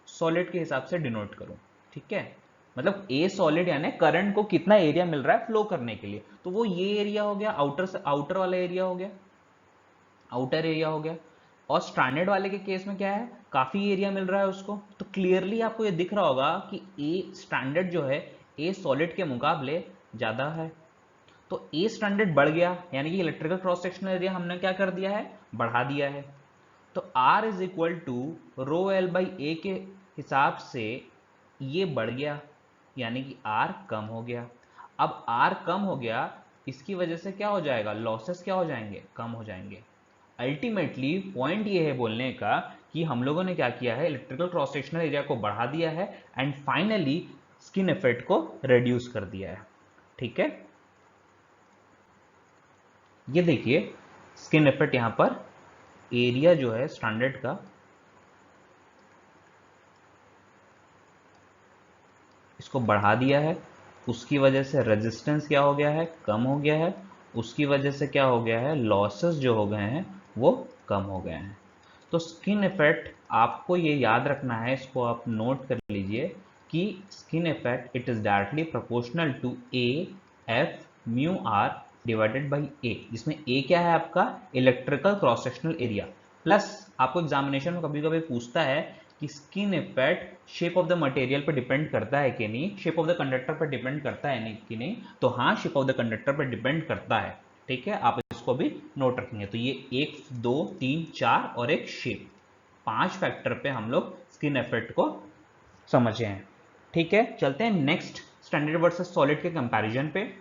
सॉलिड के हिसाब से डिनोट करूं, ठीक है। मतलब ए सॉलिड यानी करंट को कितना एरिया मिल रहा है फ्लो करने के लिए, तो वो ये एरिया हो गया, आउटर वाला एरिया हो गया, आउटर एरिया हो गया। और स्ट्रैंडेड वाले के केस में क्या है, काफी एरिया मिल रहा है उसको। तो क्लियरली आपको ये दिख रहा होगा कि ए स्ट्रैंडेड जो है ए सॉलिड के मुकाबले ज्यादा है। तो ए स्टैंडर्ड बढ़ गया, यानी कि इलेक्ट्रिकल क्रॉस सेक्शनल एरिया हमने क्या कर दिया है, बढ़ा दिया है। तो R is equal to rho L by A के हिसाब से ये बढ़ गया, यानी कि R कम हो गया। अब R कम हो गया, इसकी वजह से क्या हो जाएगा, लॉसेस क्या हो जाएंगे, कम हो जाएंगे। अल्टीमेटली पॉइंट ये है बोलने का कि हम लोगों ने क्या किया है, इलेक्ट्रिकल क्रॉस सेक्शनल एरिया को बढ़ा दिया है एंड फाइनली स्किन इफेक्ट को रिड्यूस कर दिया है, ठीक है। ये देखिए स्किन इफेक्ट, यहां पर एरिया जो है स्टैंडर्ड का इसको बढ़ा दिया है, उसकी वजह से रेजिस्टेंस क्या हो गया है, कम हो गया है। उसकी वजह से क्या हो गया है, लॉसेस जो हो गए हैं वो कम हो गए हैं। तो स्किन इफेक्ट आपको ये याद रखना है, इसको आप नोट कर लीजिए कि skin effect it is directly proportional to A F mu R divided by A, जिसमें ए क्या है आपका electrical cross sectional area, plus आपको एग्जामिनेशन में कभी कभी पूछता है कि skin effect shape of the material पर डिपेंड करता है कि नहीं, शेप ऑफ द कंडक्टर पर डिपेंड करता है नहीं कि नहीं, तो हाँ शेप ऑफ द कंडक्टर पर डिपेंड करता है, ठीक है। आप इसको भी नोट रखेंगे। तो ये 1 2 3 4 और एक शेप, 5 फैक्टर पे हम लोग स्किन इफेक्ट को समझे हैं, ठीक है। चलते हैं नेक्स्ट स्टैंडर्ड वर्सेस सॉलिड के कंपैरिजन पे।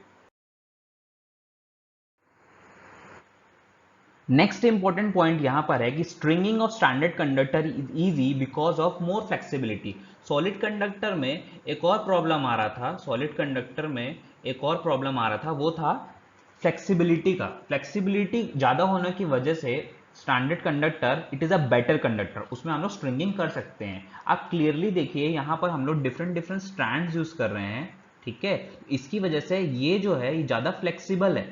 नेक्स्ट इंपॉर्टेंट पॉइंट यहां पर है कि stringing of standard conductor is easy because of more flexibility. Solid conductor में एक और प्रॉब्लम आ रहा था, सॉलिड कंडक्टर में एक और प्रॉब्लम आ रहा था, वो था फ्लेक्सिबिलिटी का। फ्लेक्सिबिलिटी ज्यादा होने की वजह से standard conductor it is a better conductor, उसमें हम लोग स्ट्रिंगिंग कर सकते हैं। आप क्लियरली देखिए यहां पर हम लोग डिफरेंट डिफरेंट स्ट्रैंड्स यूज कर रहे हैं, ठीक है। इसकी वजह से ये जो है ये ज्यादा फ्लेक्सिबल है,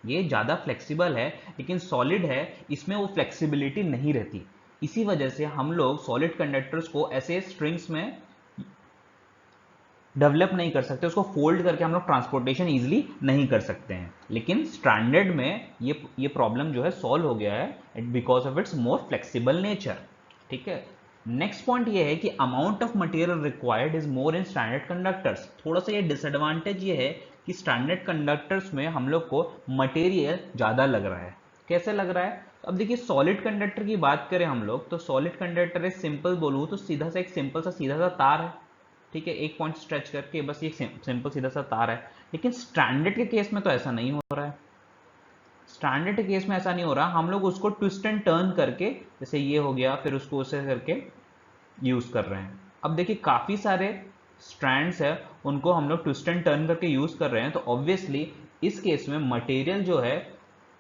ये ज़्यादा फ्लेक्सिबल है, लेकिन सॉलिड है इसमें वो फ्लेक्सिबिलिटी नहीं रहती। इसी वजह से हम लोग सॉलिड कंडक्टर्स को ऐसे स्ट्रिंग्स में डेवलप नहीं कर सकते, उसको फोल्ड करके हम लोग ट्रांसपोर्टेशन इजीली नहीं कर सकते हैं। लेकिन स्टैंडर्ड में ये प्रॉब्लम जो है सॉल्व हो गया है because of it's more flexible nature, ठीक है। नेक्स्ट पॉइंट ये है कि amount of material required is more in standard conductors. थोड़ा सा ये डिसएडवांटेज ये है कि स्टैंडर्ड कंडक्टर्स में हम लोग को मटेरियल ज्यादा लग रहा है। कैसे लग रहा है, तो अब देखिए सॉलिड कंडक्टर की बात करें हम लोग, तो सॉलिड कंडक्टर एक सिंपल बोलूँ तो सीधा सा एक सिंपल सा सीधा सा तार है, ठीक है, एक पॉइंट स्ट्रेच करके बस ये सिंपल सीधा सा तार है। लेकिन स्टैंडर्ड के केस में तो ऐसा नहीं हो रहा है, स्टैंडर्ड के केस में ऐसा नहीं हो रहा, हम लोग उसको ट्विस्ट एंड टर्न करके, जैसे ये हो गया फिर उसको उसे करके यूज कर रहे हैं। अब देखिए काफी सारे स्ट्रैंड्स है, उनको हम लोग ट्विस्ट एंड टर्न करके यूज कर रहे हैं, तो ऑब्वियसली इस केस में मटेरियल जो है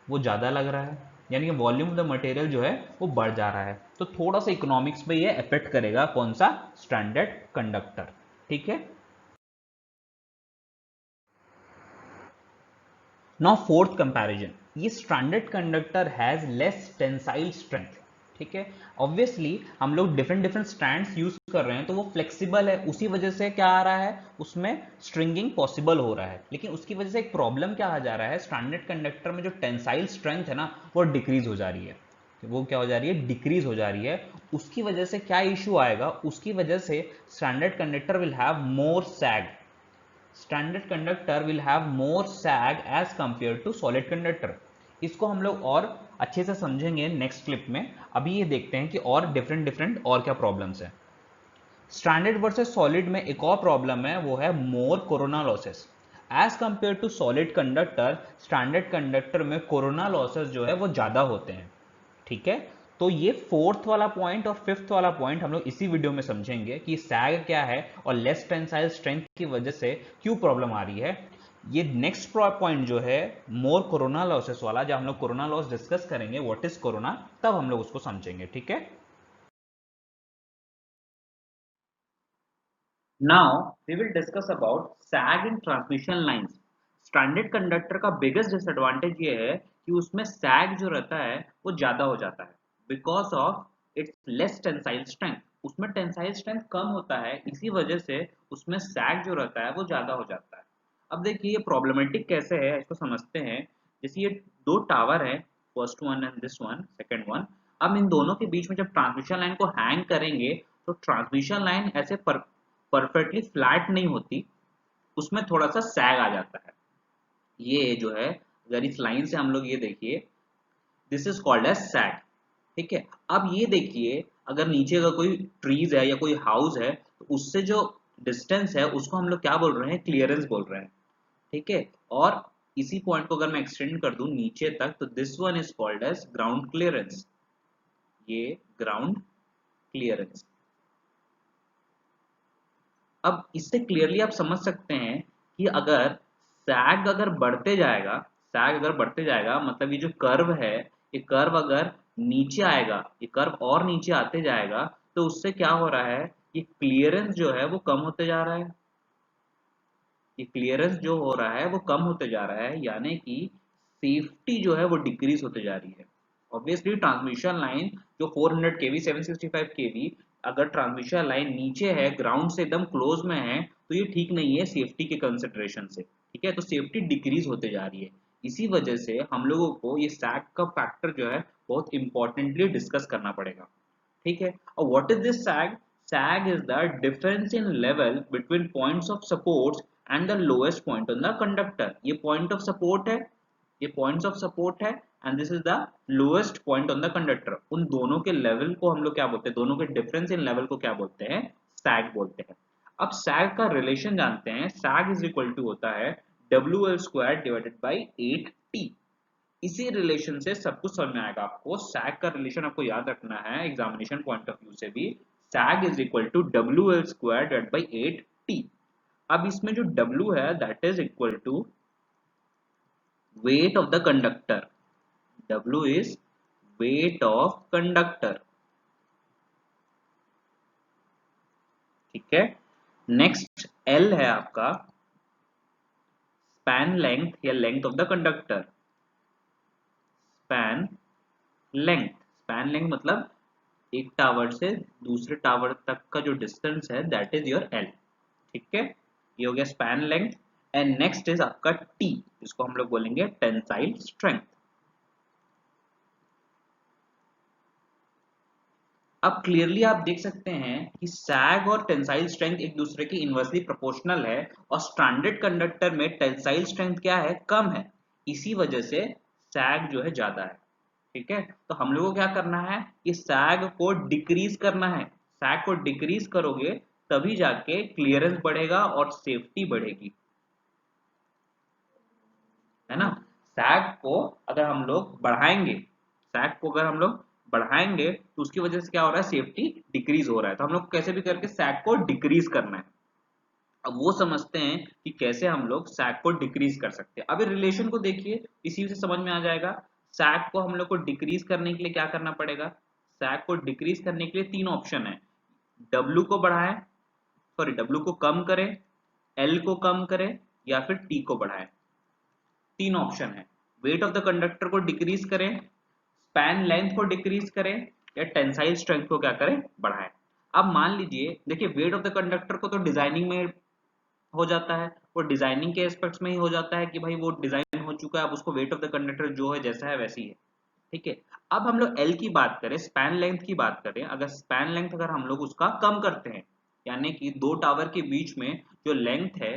वो ज्यादा लग रहा है, यानी कि वॉल्यूम ऑफ द मटेरियल जो है वो बढ़ जा रहा है। तो थोड़ा सा इकोनॉमिक्स पे ये इफेक्ट करेगा, कौन सा, स्टैंडर्ड कंडक्टर, ठीक है। नाउ फोर्थ कंपैरिजन, ये standard conductor has less tensile strength, ठीक है। ऑब्वियसली हम लोग डिफरेंट डिफरेंट स्ट्रैंड्स यूज कर रहे हैं, तो वो फ्लेक्सिबल है, उसी वजह से क्या आ रहा है, उसमें स्ट्रिंगिंग पॉसिबल हो रहा है। लेकिन उसकी वजह से एक प्रॉब्लम क्या आ जा रहा है, स्टैंडर्ड कंडक्टर में जो टेंसाइल स्ट्रेंथ है ना वो डिक्रीज हो जा रही है, वो क्या हो जा रही है, डिक्रीज हो जा रही है। उसकी वजह से क्या इश्यू आएगा, उसकी वजह से standard conductor will have more sag, standard conductor will have more sag as compare to solid conductor. इसको हम लोग और अच्छे से समझेंगे नेक्स्ट क्लिप में। अभी ये देखते हैं कि और डिफरेंट डिफरेंट और क्या प्रॉब्लम्स है। स्टैंडर्ड वर्सेस सॉलिड में एक और प्रॉब्लम है, वो है more corona losses as compare to solid conductor. Standard conductor में कोरोना लॉसेस जो है वो ज्यादा होते हैं, ठीक है। तो ये फोर्थ वाला पॉइंट और फिफ्थ वाला पॉइंट हम लोग इसी वीडियो में समझेंगे कि सैग क्या है और लेस टेंसाइल स्ट्रेंथ की वजह से क्यों प्रॉब्लम आ रही है। ये नेक्स्ट पॉइंट जो है मोर कोरोना लॉसेस वाला, जब हम लोग कोरोना लॉस डिस्कस करेंगे व्हाट इज कोरोना, तब हम लोग उसको समझेंगे, ठीक है। Now we will discuss about sag in transmission lines. Stranded conductor का बिगेस्ट डिसएडवांटेज ये है कि उसमें सैग जो रहता है वो ज्यादा हो जाता है because of its less tensile strength. उसमें टेंसाइल स्ट्रेंथ कम होता है, इसी वजह से उसमें सैग जो रहता है वो ज्यादा हो जाता है। अब देखिए ये प्रॉब्लमेटिक कैसे है इसको समझते हैं। जैसे ये दो टावर है, first one and this one, second one. अब इन दोनों के बीच में जब ट्रांसमिशन लाइन को हैंग करेंगे तो ट्रांसमिशन लाइन ऐसे परफेक्टली फ्लैट नहीं होती, उसमें थोड़ा सा सैग आ जाता है। ये जो है अगर इस लाइन से हम लोग ये देखिए, दिस इज कॉल्ड एज सैग, ठीक है। अब ये देखिए अगर नीचे का कोई ट्रीज है या कोई हाउस है तो उससे जो डिस्टेंस है उसको हम लोग क्या बोल रहे हैं, क्लियरेंस बोल रहे हैं, ठीक है। और इसी पॉइंट को अगर मैं एक्सटेंड कर दूं नीचे तक तो this one is called as ground clearance, ये ग्राउंड क्लियरेंस। अब इससे क्लियरली आप समझ सकते हैं कि अगर सैग अगर बढ़ते जाएगा, सैग अगर बढ़ते जाएगा मतलब ये जो कर्व है, ये कर्व अगर नीचे आएगा, ये कर्व और नीचे आते जाएगा तो उससे क्या हो रहा है, ये क्लियरेंस जो है वो कम होते जा रहा है। ये क्लियरेंस जो हो रहा है वो कम होते जा रहा है, यानी कि सेफ्टी जो है वो डिक्रीज होते जा रही है। ऑब्वियसली ट्रांसमिशन लाइन जो 400 केवी 765 केवी, अगर ट्रांसमिशन लाइन नीचे है, ग्राउंड से एकदम क्लोज में है, तो ये ठीक नहीं है सेफ्टी के कंसिडरेशन से, ठीक है। तो सेफ्टी डिक्रीज होते जा रही है, इसी वजह से हम लोगों को ये सैग का फैक्टर जो है बहुत इंपॉर्टेंटली डिस्कस करना पड़ेगा, ठीक है। और what is this sag? Sag is the difference in level between points of supports and the lowest point on the conductor. ये point of support है, ये points of support है and this is the lowest point on the conductor. उन दोनों के level को हम लोग क्या बोलते हैं, दोनों के difference in level को क्या बोलते हैं, sag बोलते हैं। अब sag का relation जानते हैं, sag is equal to होता है WL square divided by 8T। इसी रिलेशन से सब कुछ समझ में आएगा आपको। सैग का रिलेशन आपको याद रखना है एग्जामिनेशन पॉइंट ऑफ व्यू से भी, sag is equal to W L square divided by 8T। अब इसमें जो W है that is equal to weight of the conductor, W is weight of conductor, ठीक है। नेक्स्ट L है आपका स्पैन लेंथ या length of the conductor, span length, span length मतलब एक टावर से दूसरे टावर तक का जो डिस्टेंस है दैट इज योर L, ठीक है। ये हो गया span length. And next is आपका T, जिसको हम लोग बोलेंगे टेंसाइल स्ट्रेंथ। अब क्लियरली आप देख सकते हैं कि सैग और टेंसाइल स्ट्रेंथ एक दूसरे की इनवर्सली प्रोपोर्शनल है और स्ट्रैंडेड कंडक्टर में टेंसाइल स्ट्रेंथ क्या है, कम है, इसी वजह से सैग जो है ज्यादा है, ठीक है। तो हम लोगों को क्या करना है कि सैग को डिक्रीज करना है। सैग को डिक्रीज करोगे तभी जाके क्लियरेंस बढ़ेगा और सेफ्टी बढ़ेगी, है ना। सैग को अगर हम लोग बढ़ाएंगे, सैग को अगर हम लोग बढ़ाएंगे तो उसकी वजह से क्या हो रहा है, सेफ्टी डिक्रीज हो रहा है। तो हम लोग कैसे भी करके सैग को डिक्रीज करना है। अब वो समझते हैं कि कैसे हम लोग सैग को डिक्रीज कर सकते हैं। अब रिलेशन को देखिए, इसी से समझ में आ जाएगा। सैग को हम लोग को डिक्रीज करने के लिए क्या करना पड़ेगा, सैग को डिक्रीज करने के लिए तीन ऑप्शन है। डब्ल्यू को बढ़ाएं, सॉरी डब्ल्यू को कम करें, एल को कम करें या फिर टी को बढ़ाएं। तीन ऑप्शन है, वेट ऑफ द कंडक्टर को डिक्रीज करें, स्पैन लेंथ को डिक्रीज करें या टेंसाइल स्ट्रेंथ को क्या करें, बढ़ाएं। अब मान लीजिए देखिए वेट ऑफ द कंडक्टर को तो डिजाइनिंग में हो जाता है, वो डिजाइनिंग के एस्पेक्ट्स में ही हो जाता है कि भाई वो डिजाइन हो चुका है, अब उसको वेट ऑफ द कंडक्टर जो है जैसा है वैसी है, ठीक है। अब हम लोग एल की बात करें, स्पैन लेंथ की बात करें, अगर स्पैन लेंथ अगर हम लोग उसका कम करते हैं, यानी कि दो टावर के बीच में जो लेंथ है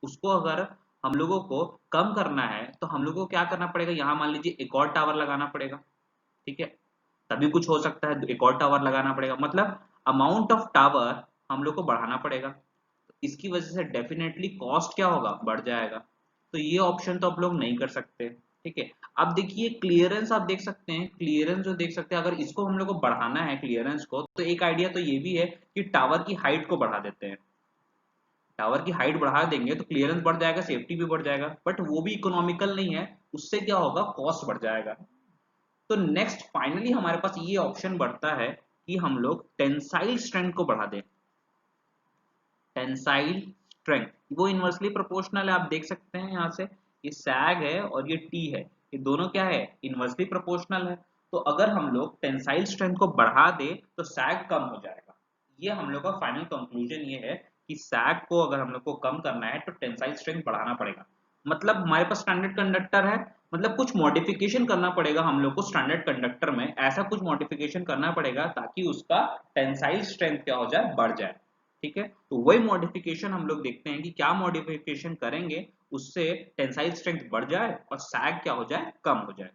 उसको अगर हम लोगों को कम करना है तो हम लोगों को क्या करना पड़ेगा, यहाँ मान लीजिए एक और टावर लगाना पड़ेगा, ठीक है। तभी कुछ हो सकता है, एक और टावर लगाना पड़ेगा, मतलब अमाउंट ऑफ टावर हम लोग को बढ़ाना पड़ेगा। तो इसकी वजह से डेफिनेटली कॉस्ट क्या होगा, बढ़ जाएगा। तो ये ऑप्शन तो आप लोग नहीं कर सकते, ठीक है। अब देखिए क्लियरेंस, आप देख सकते हैं क्लियरेंस जो देख सकते हैं, अगर इसको हम लोग को बढ़ाना है क्लियरेंस को, तो एक आइडिया तो ये भी है कि टावर की हाइट को बढ़ा देते हैं। टावर की हाइट बढ़ा देंगे तो क्लियरेंस बढ़ जाएगा, सेफ्टी भी बढ़ जाएगा, बट वो भी इकोनॉमिकल नहीं है, उससे क्या होगा, कॉस्ट बढ़ जाएगा। तो नेक्स्ट फाइनली हमारे पास ये ऑप्शन बढ़ता है कि हम लोग टेंसाइल स्ट्रेंथ को बढ़ा दें। टेंसाइल स्ट्रेंथ वो इनवर्सली प्रोपोर्शनल है, आप देख सकते हैं यहाँ से, ये सैग है और ये टी है, ये दोनों क्या है, इनवर्सली प्रोपोर्शनल है। तो अगर हम लोग टेंसाइल स्ट्रेंथ को बढ़ा दे तो सैग कम हो जाएगा। ये हम लोग का फाइनल कंक्लूजन ये है कि सैग को अगर हम लोग को कम करना है तो टेंसाइल स्ट्रेंथ बढ़ाना पड़ेगा। मतलब हमारे पास स्टैंडर्ड कंडक्टर है, मतलब कुछ मॉडिफिकेशन करना पड़ेगा हम लोग को स्टैंडर्ड कंडक्टर में, ऐसा कुछ मॉडिफिकेशन करना पड़ेगा ताकि उसका टेंसाइल स्ट्रेंथ क्या हो जाए, बढ़ जाए। ठीक है, तो वही मॉडिफिकेशन हम लोग देखते हैं कि क्या मॉडिफिकेशन करेंगे उससे टेंसाइल स्ट्रेंथ बढ़ जाए और सैग क्या हो जाए, कम हो जाए।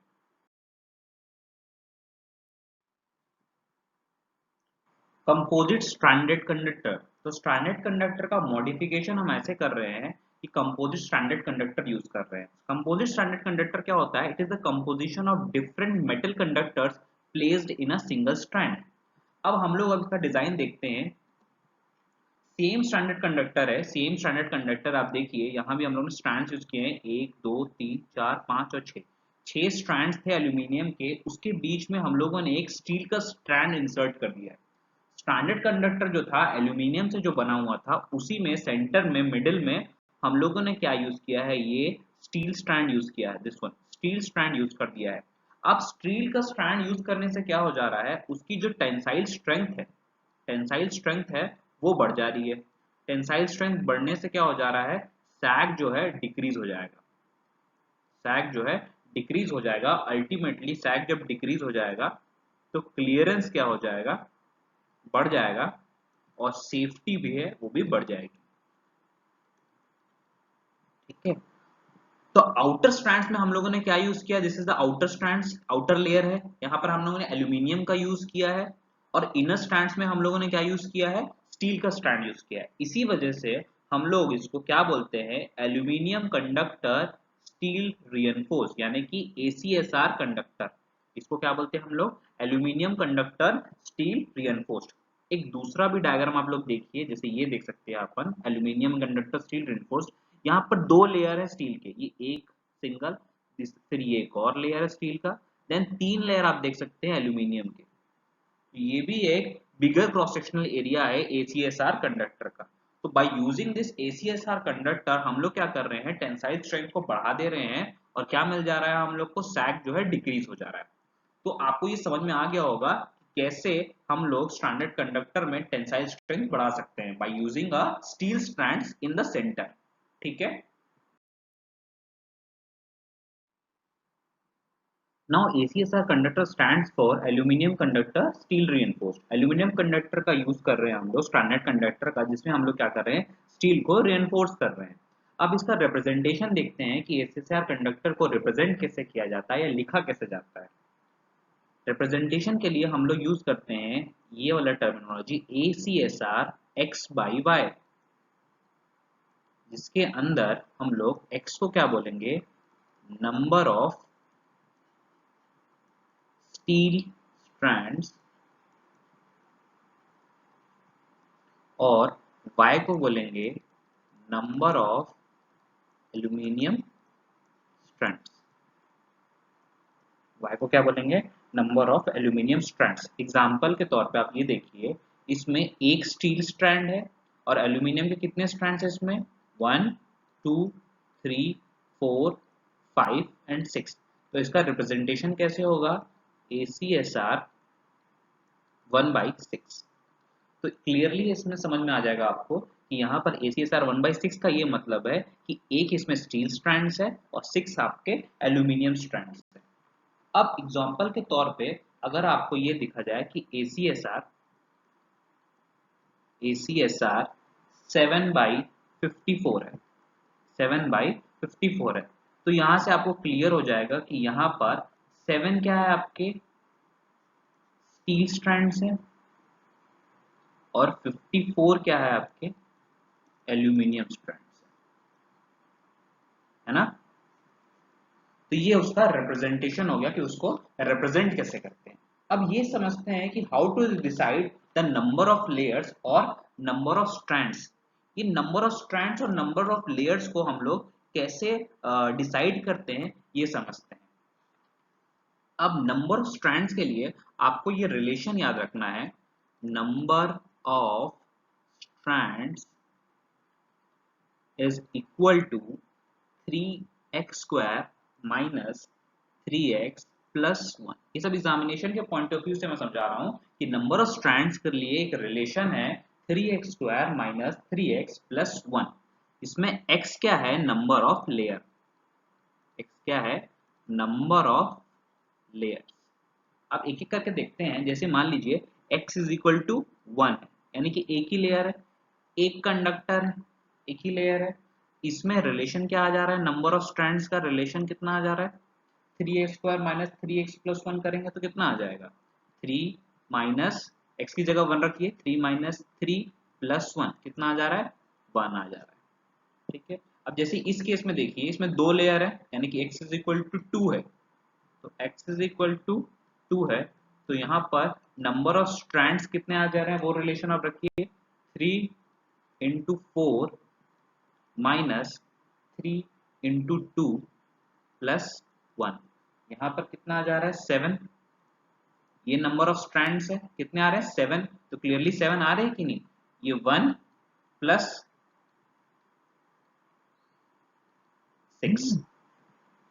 कंपोजिट स्ट्रैंडेड कंडक्टर, तो स्ट्रैंडेड कंडक्टर का मॉडिफिकेशन हम ऐसे कर रहे हैं कि कंपोजिट स्ट्रैंडेड कंडक्टर यूज कर रहे हैं। कंपोजिट स्ट्रैंडेड कंडक्टर क्या होता है, it is the composition of different metal conductors placed in a single strand. अब हम लोग अब इसका डिजाइन देखते हैं। सेम स्टैंडर्ड कंडक्टर है, सेम स्टैंडर्ड कंडक्टर, आप देखिए यहाँ भी हम लोगों ने स्ट्रैंड्स यूज किए हैं, 1 2 3 4 5 और 6 स्ट्रैंड्स थे एल्यूमिनियम के, उसके बीच में हम लोगों ने एक स्टील का स्ट्रैंड इंसर्ट कर दिया है। स्टैंडर्ड कंडक्टर जो था एल्यूमिनियम से जो बना हुआ था, उसी में सेंटर में मिडिल में हम लोगों ने क्या यूज किया है, ये स्टील स्ट्रैंड यूज किया है, this one steel strand use कर दिया है। अब स्टील का स्ट्रैंड यूज करने से क्या हो जा रहा है, उसकी जो टेंसाइल स्ट्रेंथ है, टेंसाइल स्ट्रेंथ है वो बढ़ जा रही है। टेंसाइल स्ट्रेंथ बढ़ने से क्या हो जा रहा है, सैग जो है डिक्रीज हो जाएगा। सैग जो है डिक्रीज हो जाएगा, अल्टीमेटली सैग जब डिक्रीज हो जाएगा तो क्लियरेंस क्या हो जाएगा, बढ़ जाएगा, और सेफ्टी भी है वो भी बढ़ जाएगी। ठीक है, तो आउटर स्ट्रैंड्स में हम लोगों ने क्या यूज किया, this is the outer strands, outer layer है, यहाँ पर हम लोगों ने एल्यूमिनियम का यूज किया है। और इनर स्ट्रैंड्स में हम लोगों ने क्या यूज किया है, स्टील का स्ट्रैंड यूज किया है। इसी वजह से हम लोग इसको क्या बोलते हैं, एल्यूमिनियम कंडक्टर स्टील रिइंफोर्स, यानी कि ACSR कंडक्टर। इसको क्या बोलते हैं हम लोग, एल्यूमिनियम कंडक्टर स्टील रिइंफोर्स्ड। एक दूसरा भी डायग्राम आप लोग देखिए, जैसे ये देख सकते हैं अपन, एल्यूमिनियम कंडक्टर स्टील रिइंफोर्स्ड, यहाँ पर 2 लेयर है स्टील के, ये एक सिंगल, फिर ये एक और लेयर है स्टील का, देन 3 लेयर आप देख सकते हैं एल्यूमिनियम के। ये भी एक बिगर क्रॉस सेक्शनल एरिया है ACSR कंडक्टर का। तो by using this ACSR conductor हम लोग क्या कर रहे हैं, टेंसाइल स्ट्रेंथ को बढ़ा दे रहे हैं, और क्या मिल जा रहा है हम लोग को, सैग जो है डिक्रीज हो जा रहा है। तो आपको ये समझ में आ गया होगा कि कैसे हम लोग स्टैंडर्ड कंडक्टर में टेंसाइल स्ट्रेंथ बढ़ा सकते हैं by using a steel strands in the centre. ठीक है। Now ACSR conductor stands for aluminium conductor steel reinforced। Aluminium conductor का यूज कर रहे हैं हम लोग, स्टैंडर्ड कंडक्टर का, जिसमें हम लोग क्या कर रहे हैं, स्टील को रिइंफोर्स कर रहे हैं। अब इसका रिप्रेजेंटेशन देखते हैं कि ACSR कंडक्टर को रिप्रेजेंट कैसे किया जाता है या लिखा कैसे जाता है। रिप्रेजेंटेशन के लिए हम लोग यूज करते हैं ये वाला terminology ACSR x by y, जिसके अंदर हम लोग x को क्या बोलेंगे, नंबर ऑफ स्टील स्ट्रैंड्स, और y को बोलेंगे number of aluminium strands. y को क्या बोलेंगे, number of aluminium strands. Example के तौर पे आप ये देखिए, इसमें एक स्टील स्ट्रैंड है और एल्यूमिनियम के कितने स्ट्रैंड्स है इसमें, 1 2 3 4 5 एंड 6। तो इसका रिप्रेजेंटेशन कैसे होगा, ACSR 1/6। तो क्लियरली इसमें समझ में आ जाएगा आपको कि यहाँ पर ACSR 1/6 का ये मतलब है कि एक इसमें स्टील स्ट्रैंड्स है और 6 आपके एल्यूमिनियम स्ट्रैंड्स है। अब एग्जांपल के तौर पे अगर आपको ये दिखा जाए कि ACSR 7/54 है, 7/54 है, तो यहाँ से आपको क्लियर हो जाएगा कि यहाँ पर 7 क्या है, आपके स्टील स्ट्रैंड्स है, और 54 क्या है, आपके एल्यूमिनियम स्ट्रैंड्स है ना। तो तो ये उसका रिप्रेजेंटेशन हो गया कि उसको रिप्रेजेंट कैसे करते हैं। अब ये समझते हैं कि how to decide the number of layers और नंबर ऑफ स्ट्रैंड्स। ये नंबर ऑफ स्ट्रैंड्स और नंबर ऑफ लेयर्स को हम लोग कैसे डिसाइड करते हैं ये समझते हैं। अब नंबर ऑफ स्ट्रैंड्स के लिए आपको ये रिलेशन याद रखना है, number of strands is equal to 3x square minus 3x plus 1। ये सब एग्जामिनेशन के पॉइंट ऑफ व्यू से मैं समझा रहा हूँ कि नंबर ऑफ स्ट्रैंड्स के लिए एक रिलेशन है 3x square minus 3x plus 1। इसमें x क्या है, नंबर ऑफ लेयर, x क्या है, नंबर ऑफ लेयर्स। अब एक एक करके देखते हैं। जैसे मान लीजिए x इज इक्वल टू 1 है, यानी कि एक ही लेयर है, एक कंडक्टर है, एक ही लेयर है। इसमें रिलेशन क्या आ जा रहा है, नंबर ऑफ स्ट्रैंड्स का रिलेशन कितना आ जा रहा है, 3x square minus 3x plus 1 करेंगे तो कितना आ जाएगा, 3 माइनस x की जगह 1 रखिए, 3 माइनस 3 प्लस 1 कितना आ जा रहा है, 1 आ जा रहा है। ठीक है। अब जैसे इस केस में देखिए, इसमें दो लेयर है, यानी कि x इज इक्वल टू 2 है, तो x इज इक्वल टू 2 है, तो यहाँ पर नंबर ऑफ स्ट्रैंड्स कितने आ जा रहे हैं वो रिलेशन आप रखिए, 3 इंटू 4 माइनस 3 इंटू 2 प्लस 1, यहाँ पर कितना आ जा रहा है, 7। ये नंबर ऑफ स्ट्रैंड्स है, कितने आ रहे हैं, 7। तो क्लियरली 7 आ रहे हैं कि नहीं, ये 1 प्लस 6,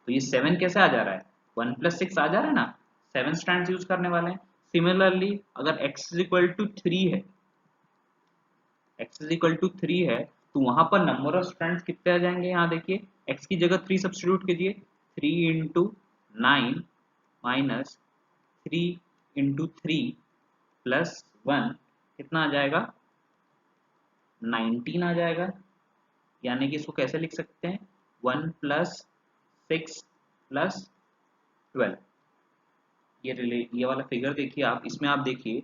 तो ये 7 कैसे आ जा रहा है, 1 प्लस 6 आ जा रहा है ना, 7 स्ट्रैंड्स यूज करने वाले हैं। सिमिलरली अगर x इज इक्वल टू 3 है, x इज इक्वल टू 3 है, तो वहां पर नंबर ऑफ स्ट्रैंड्स कितने आ जाएंगे, यहाँ देखिए x की जगह 3 सब्स्टिट्यूट कीजिए, 3 इंटू 9 माइनस 3 इंटू 3 प्लस 1 कितना आ जाएगा, 19 आ जाएगा। यानी कि इसको कैसे लिख सकते हैं, 1 प्लस 6 प्लस 12। ये वाला फिगर देखिए आप, इसमें आप देखिए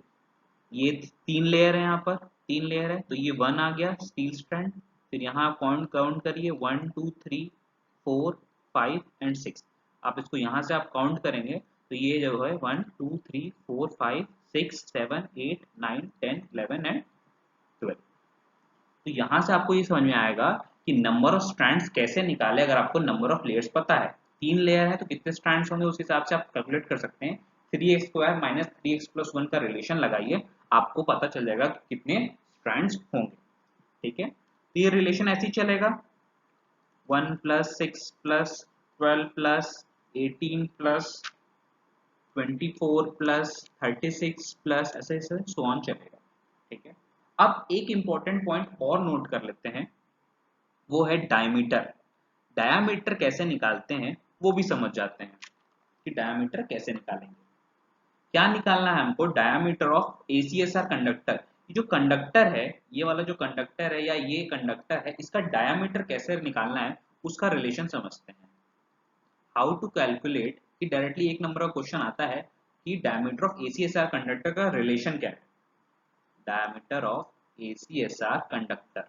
ये 3 लेयर है, यहाँ पर 3 लेयर है, तो ये 1 आ गया स्टील स्ट्रैंड। फिर यहाँ आप काउंट करिए 1 2 3 4 5 एंड 6। आप इसको यहाँ से आप काउंट करेंगे तो ये जो है 1 2 3 4 5 6 7 8 9 10 11 एंड 12। तो यहाँ से आपको ये समझ में आएगा कि नंबर ऑफ स्ट्रैंड्स कैसे निकाले। अगर आपको नंबर ऑफ लेयर्स पता है, 3 लेयर है तो कितने स्ट्रैंड्स होंगे उस हिसाब से आप कैलकुलेट कर सकते हैं। 3x square minus 3x plus 1 का रिलेशन लगाइए, आपको पता चल जाएगा कि कितने स्ट्रैंड्स होंगे। ठीक है, तो ये रिलेशन ऐसे ही चलेगा, 1 plus 6 plus 12 plus 18 plus 24 plus 36 plus ऐसे ऐसे सो ऑन चलेगा। ठीक है, अब एक इंपॉर्टेंट पॉइंट और नोट कर लेते हैं, वो है डायमीटर। डायमीटर कैसे निकालते हैं वो भी समझ जाते हैं कि डायमीटर कैसे निकालेंगे। क्या निकालना है हमको, डायमीटर ऑफ ACSR कंडक्टर। ये जो कंडक्टर है, ये वाला जो कंडक्टर है या ये कंडक्टर है, इसका डायमीटर कैसे निकालना है उसका रिलेशन समझते हैं। हाउ टू कैलकुलेट, कि डायरेक्टली एक नंबर का क्वेश्चन आता है कि डायमीटर ऑफ ACSR कंडक्टर का रिलेशन क्या है। डायमीटर ऑफ ACSR कंडक्टर,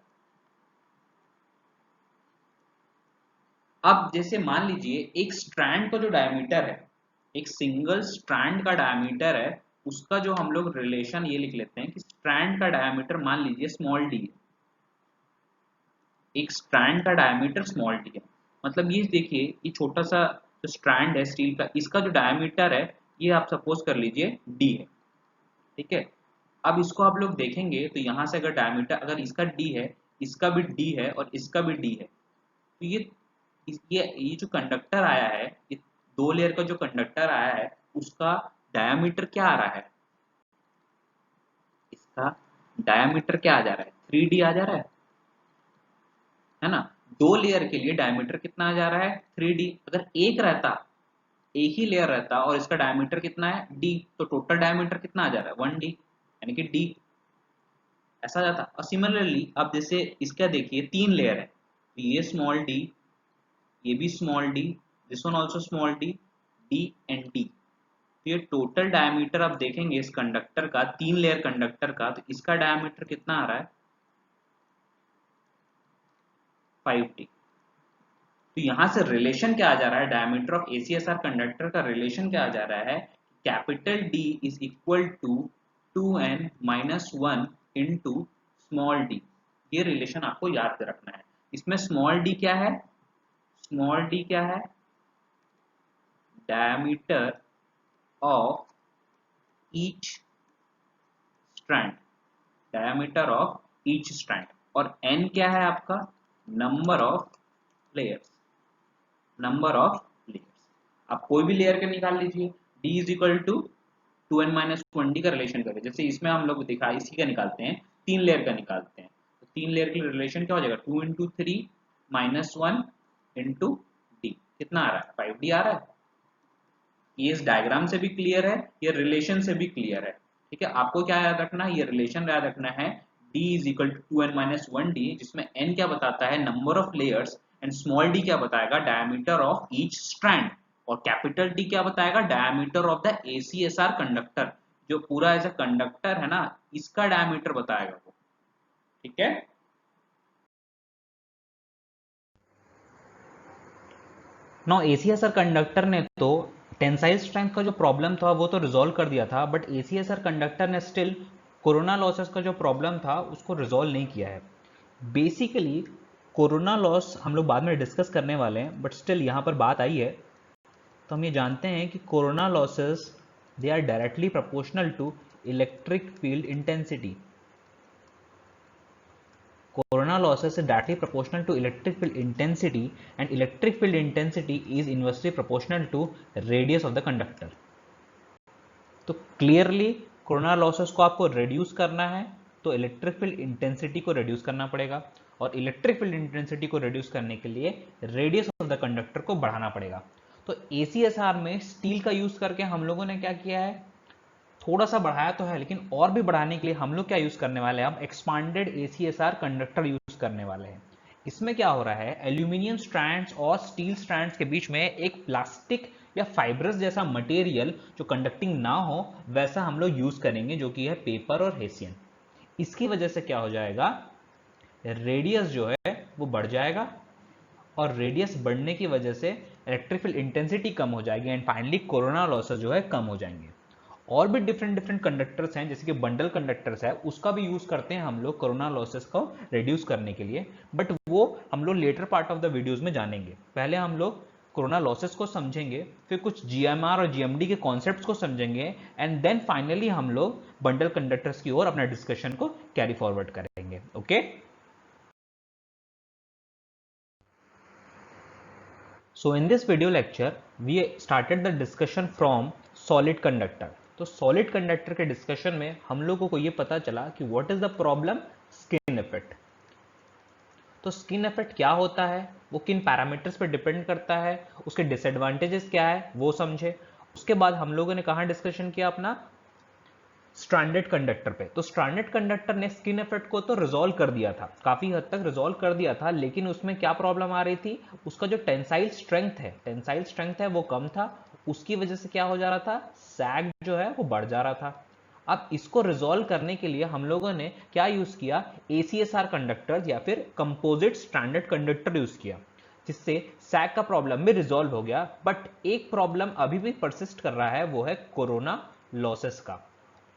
अब जैसे मान लीजिए एक स्ट्रैंड का जो डायमीटर है, एक सिंगल स्ट्रैंड का डायमीटर है, उसका जो हम लोग रिलेशन ये लिख लेते हैं कि स्ट्रैंड का डायमीटर मान लीजिए स्मॉल डी है, एक स्ट्रैंड का डायमीटर स्मॉल डी है। मतलब ये देखिए, ये छोटा सा जो स्ट्रैंड है स्टील का, इसका जो डायमीटर है ये आप सपोज कर लीजिए डी है। ठीक है, अब इसको आप लोग देखेंगे तो यहाँ से अगर डायमीटर, अगर इसका डी है, इसका भी डी है और इसका भी डी है, तो ये जो कंडक्टर आया है, ये 2 लेयर का जो कंडक्टर आया है, उसका डायमीटर क्या आ रहा है, इसका डायमीटर क्या आ जा रहा है, 3D आ जा रहा है ना। 2 लेयर के लिए डायमीटर कितना आ जा रहा है, 3D। अगर एक रहता, एक ही लेयर रहता और इसका डायमीटर कितना है, D, तो टोटल डायमीटर कितना आ जा रहा है, 1D, यानी कि D ऐसा जाता। और सिमिलरली अब जैसे इसका देखिए 3 लेयर है, तो ये स्मॉल डी, ये भी small D, this one also small D, D and D. तो ये टोटल डायमीटर आप देखेंगे इस कंडक्टर का, 3 लेयर कंडक्टर का, तो इसका डायमीटर कितना आ रहा है, 5D। तो यहां से रिलेशन क्या आ जा रहा है, डायमीटर ऑफ ACSR कंडक्टर का रिलेशन क्या आ जा रहा है, capital D is equal to 2n-1 into small d। ये रिलेशन आपको याद रखना है। इसमें स्मॉल d क्या है, स्मॉल d क्या है, diameter of each strand, diameter of each strand, और n क्या है आपका, number of layers, number of layers. आप कोई भी लेयर का निकाल लीजिए, d is equal to 2n-1d का रिलेशन करें, जैसे इसमें हम लोग दिखा इसी का निकालते हैं, 3 लेयर का निकालते हैं, तो 3 लेयर के रिलेशन क्या हो जाएगा, 2 इंटू 3 -1 इंटू डी, कितना आ रहा है, 5d आ रहा है। ये इस डायग्राम से भी क्लियर है, ये रिलेशन से भी क्लियर है। ठीक है, आपको क्या याद रखना है, ये रिलेशन याद रखना है, d is equal to 2n-1d, जिसमें n क्या बताता है, number of layers, and small d क्या बताएगा, डायमीटर ऑफ ईच स्ट्रैंड, और कैपिटल D क्या बताएगा, diameter of the ACSR conductor, जो पूरा ऐसा कंडक्टर है ना, इसका डायमीटर बताएगा वो। ठीक है, नो ACSR कंडक्टर ने तो टेंसाइल स्ट्रेंथ का जो प्रॉब्लम था वो तो रिजॉल्व कर दिया था, बट ACSR कंडक्टर ने स्टिल कोरोना लॉसेस का जो प्रॉब्लम था उसको रिजॉल्व नहीं किया है। बेसिकली कोरोना लॉस हम लोग बाद में डिस्कस करने वाले हैं, बट स्टिल यहाँ पर बात आई है तो हम ये जानते हैं कि corona losses they are directly proportional to electric field intensity. Corona losses is directly proportional to electric field intensity, and electric field intensity is inversely proportional to radius of the conductor. तो clearly corona losses को आपको reduce करना है तो electric field intensity को reduce करना पड़ेगा, और इलेक्ट्रिक फील्ड इंटेंसिटी को रिड्यूस करने के लिए रेडियस ऑफ द कंडक्टर को बढ़ाना पड़ेगा। तो ACSR में स्टील का यूज करके हम लोगों ने क्या किया है, थोड़ा सा बढ़ाया तो है, लेकिन और भी बढ़ाने के लिए हम लोग क्या यूज करने वाले हैं, हम एक्सपांडेड ACSR कंडक्टर यूज करने वाले हैं। इसमें क्या हो रहा है, एल्यूमिनियम स्ट्रैंड्स और स्टील स्ट्रैंड्स के बीच में एक प्लास्टिक या फाइब्रस जैसा मटेरियल जो कंडक्टिंग ना हो वैसा हम लोग यूज करेंगे, जो कि है पेपर और हेसियन। इसकी वजह से क्या हो जाएगा, रेडियस जो है वो बढ़ जाएगा, और रेडियस बढ़ने की वजह से इलेक्ट्रिक फील्ड इंटेंसिटी कम हो जाएगी, एंड फाइनली कोरोना लॉसेस जो है कम हो जाएंगे। और भी डिफरेंट डिफरेंट कंडक्टर्स हैं, जैसे कि बंडल कंडक्टर्स है, उसका भी यूज करते हैं हम लोग कोरोना लॉसेस को रिड्यूस करने के लिए, बट वो हम लोग later part of the videos में जानेंगे। पहले हम लोग कोरोना लॉसेस को समझेंगे, फिर कुछ GMR और GMD के कॉन्सेप्ट्स को समझेंगे, एंड देन फाइनली हम लोग बंडल कंडक्टर्स की ओर अपना डिस्कशन को कैरी फॉरवर्ड करेंगे। Okay, so in this video lecture we started the discussion from solid conductor। तो सॉलिड कंडक्टर के डिस्कशन में हम लोगों को ये पता चला कि what is the problem, skin effect. तो स्किन इफेक्ट क्या होता है, वो किन पैरामीटर्स पर डिपेंड करता है, उसके डिसएडवांटेजेस क्या है वो समझे। उसके बाद हम लोगों ने कहां डिस्कशन किया, अपना स्ट्रैंडेड कंडक्टर पे। तो स्ट्रैंडेड कंडक्टर ने स्किन इफेक्ट को तो रिजॉल्व कर दिया था, काफी हद तक रिजॉल्व कर दिया था, लेकिन उसमें क्या प्रॉब्लम आ रही थी, उसका जो टेंसाइल स्ट्रेंथ है वो कम था। उसकी वजह से क्या हो जा रहा था, सैग जो है वो बढ़ जा रहा था। अब इसको रिजॉल्व करने के लिए हम लोगों ने क्या यूज किया, ACSR कंडक्टर्स या फिर कंपोजिट स्टैंडर्ड कंडक्टर यूज किया, जिससे सैग का प्रॉब्लम भी रिजॉल्व हो गया। बट एक प्रॉब्लम अभी भी परसिस्ट कर रहा है, वो है कोरोना लॉसेस का।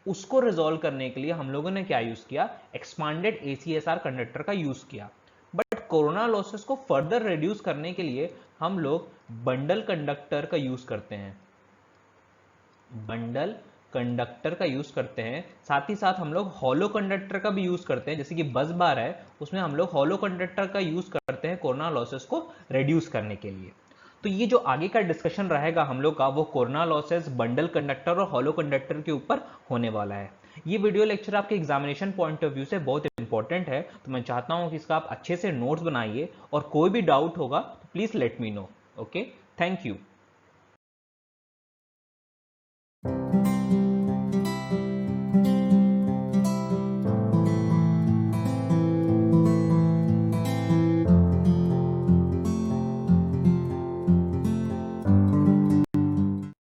उसको रिजॉल्व करने के लिए हम लोगों ने क्या यूज किया, एक्सपांडेड ACSR कंडक्टर का यूज किया। बट कोरोना लॉसेस को फर्दर रिड्यूस करने के लिए हम लोग बंडल कंडक्टर का यूज करते हैं, बंडल कंडक्टर का यूज करते हैं। साथ ही साथ हम लोग हॉलो कंडक्टर का भी यूज करते हैं, जैसे कि बस बार है उसमें हम लोग हॉलो कंडक्टर का यूज करते हैं कोरोना लॉसेस को रिड्यूस करने के लिए। तो ये जो आगे का डिस्कशन रहेगा हम लोग का, वो कोरोना लॉसेस, बंडल कंडक्टर और हॉलो कंडक्टर के ऊपर होने वाला है। ये वीडियो लेक्चर आपके एग्जामिनेशन पॉइंट ऑफ व्यू से बहुत इंपॉर्टेंट है, तो मैं चाहता हूं कि इसका आप अच्छे से नोट्स बनाइए, और कोई भी डाउट होगा तो please let me know. Okay, thank you.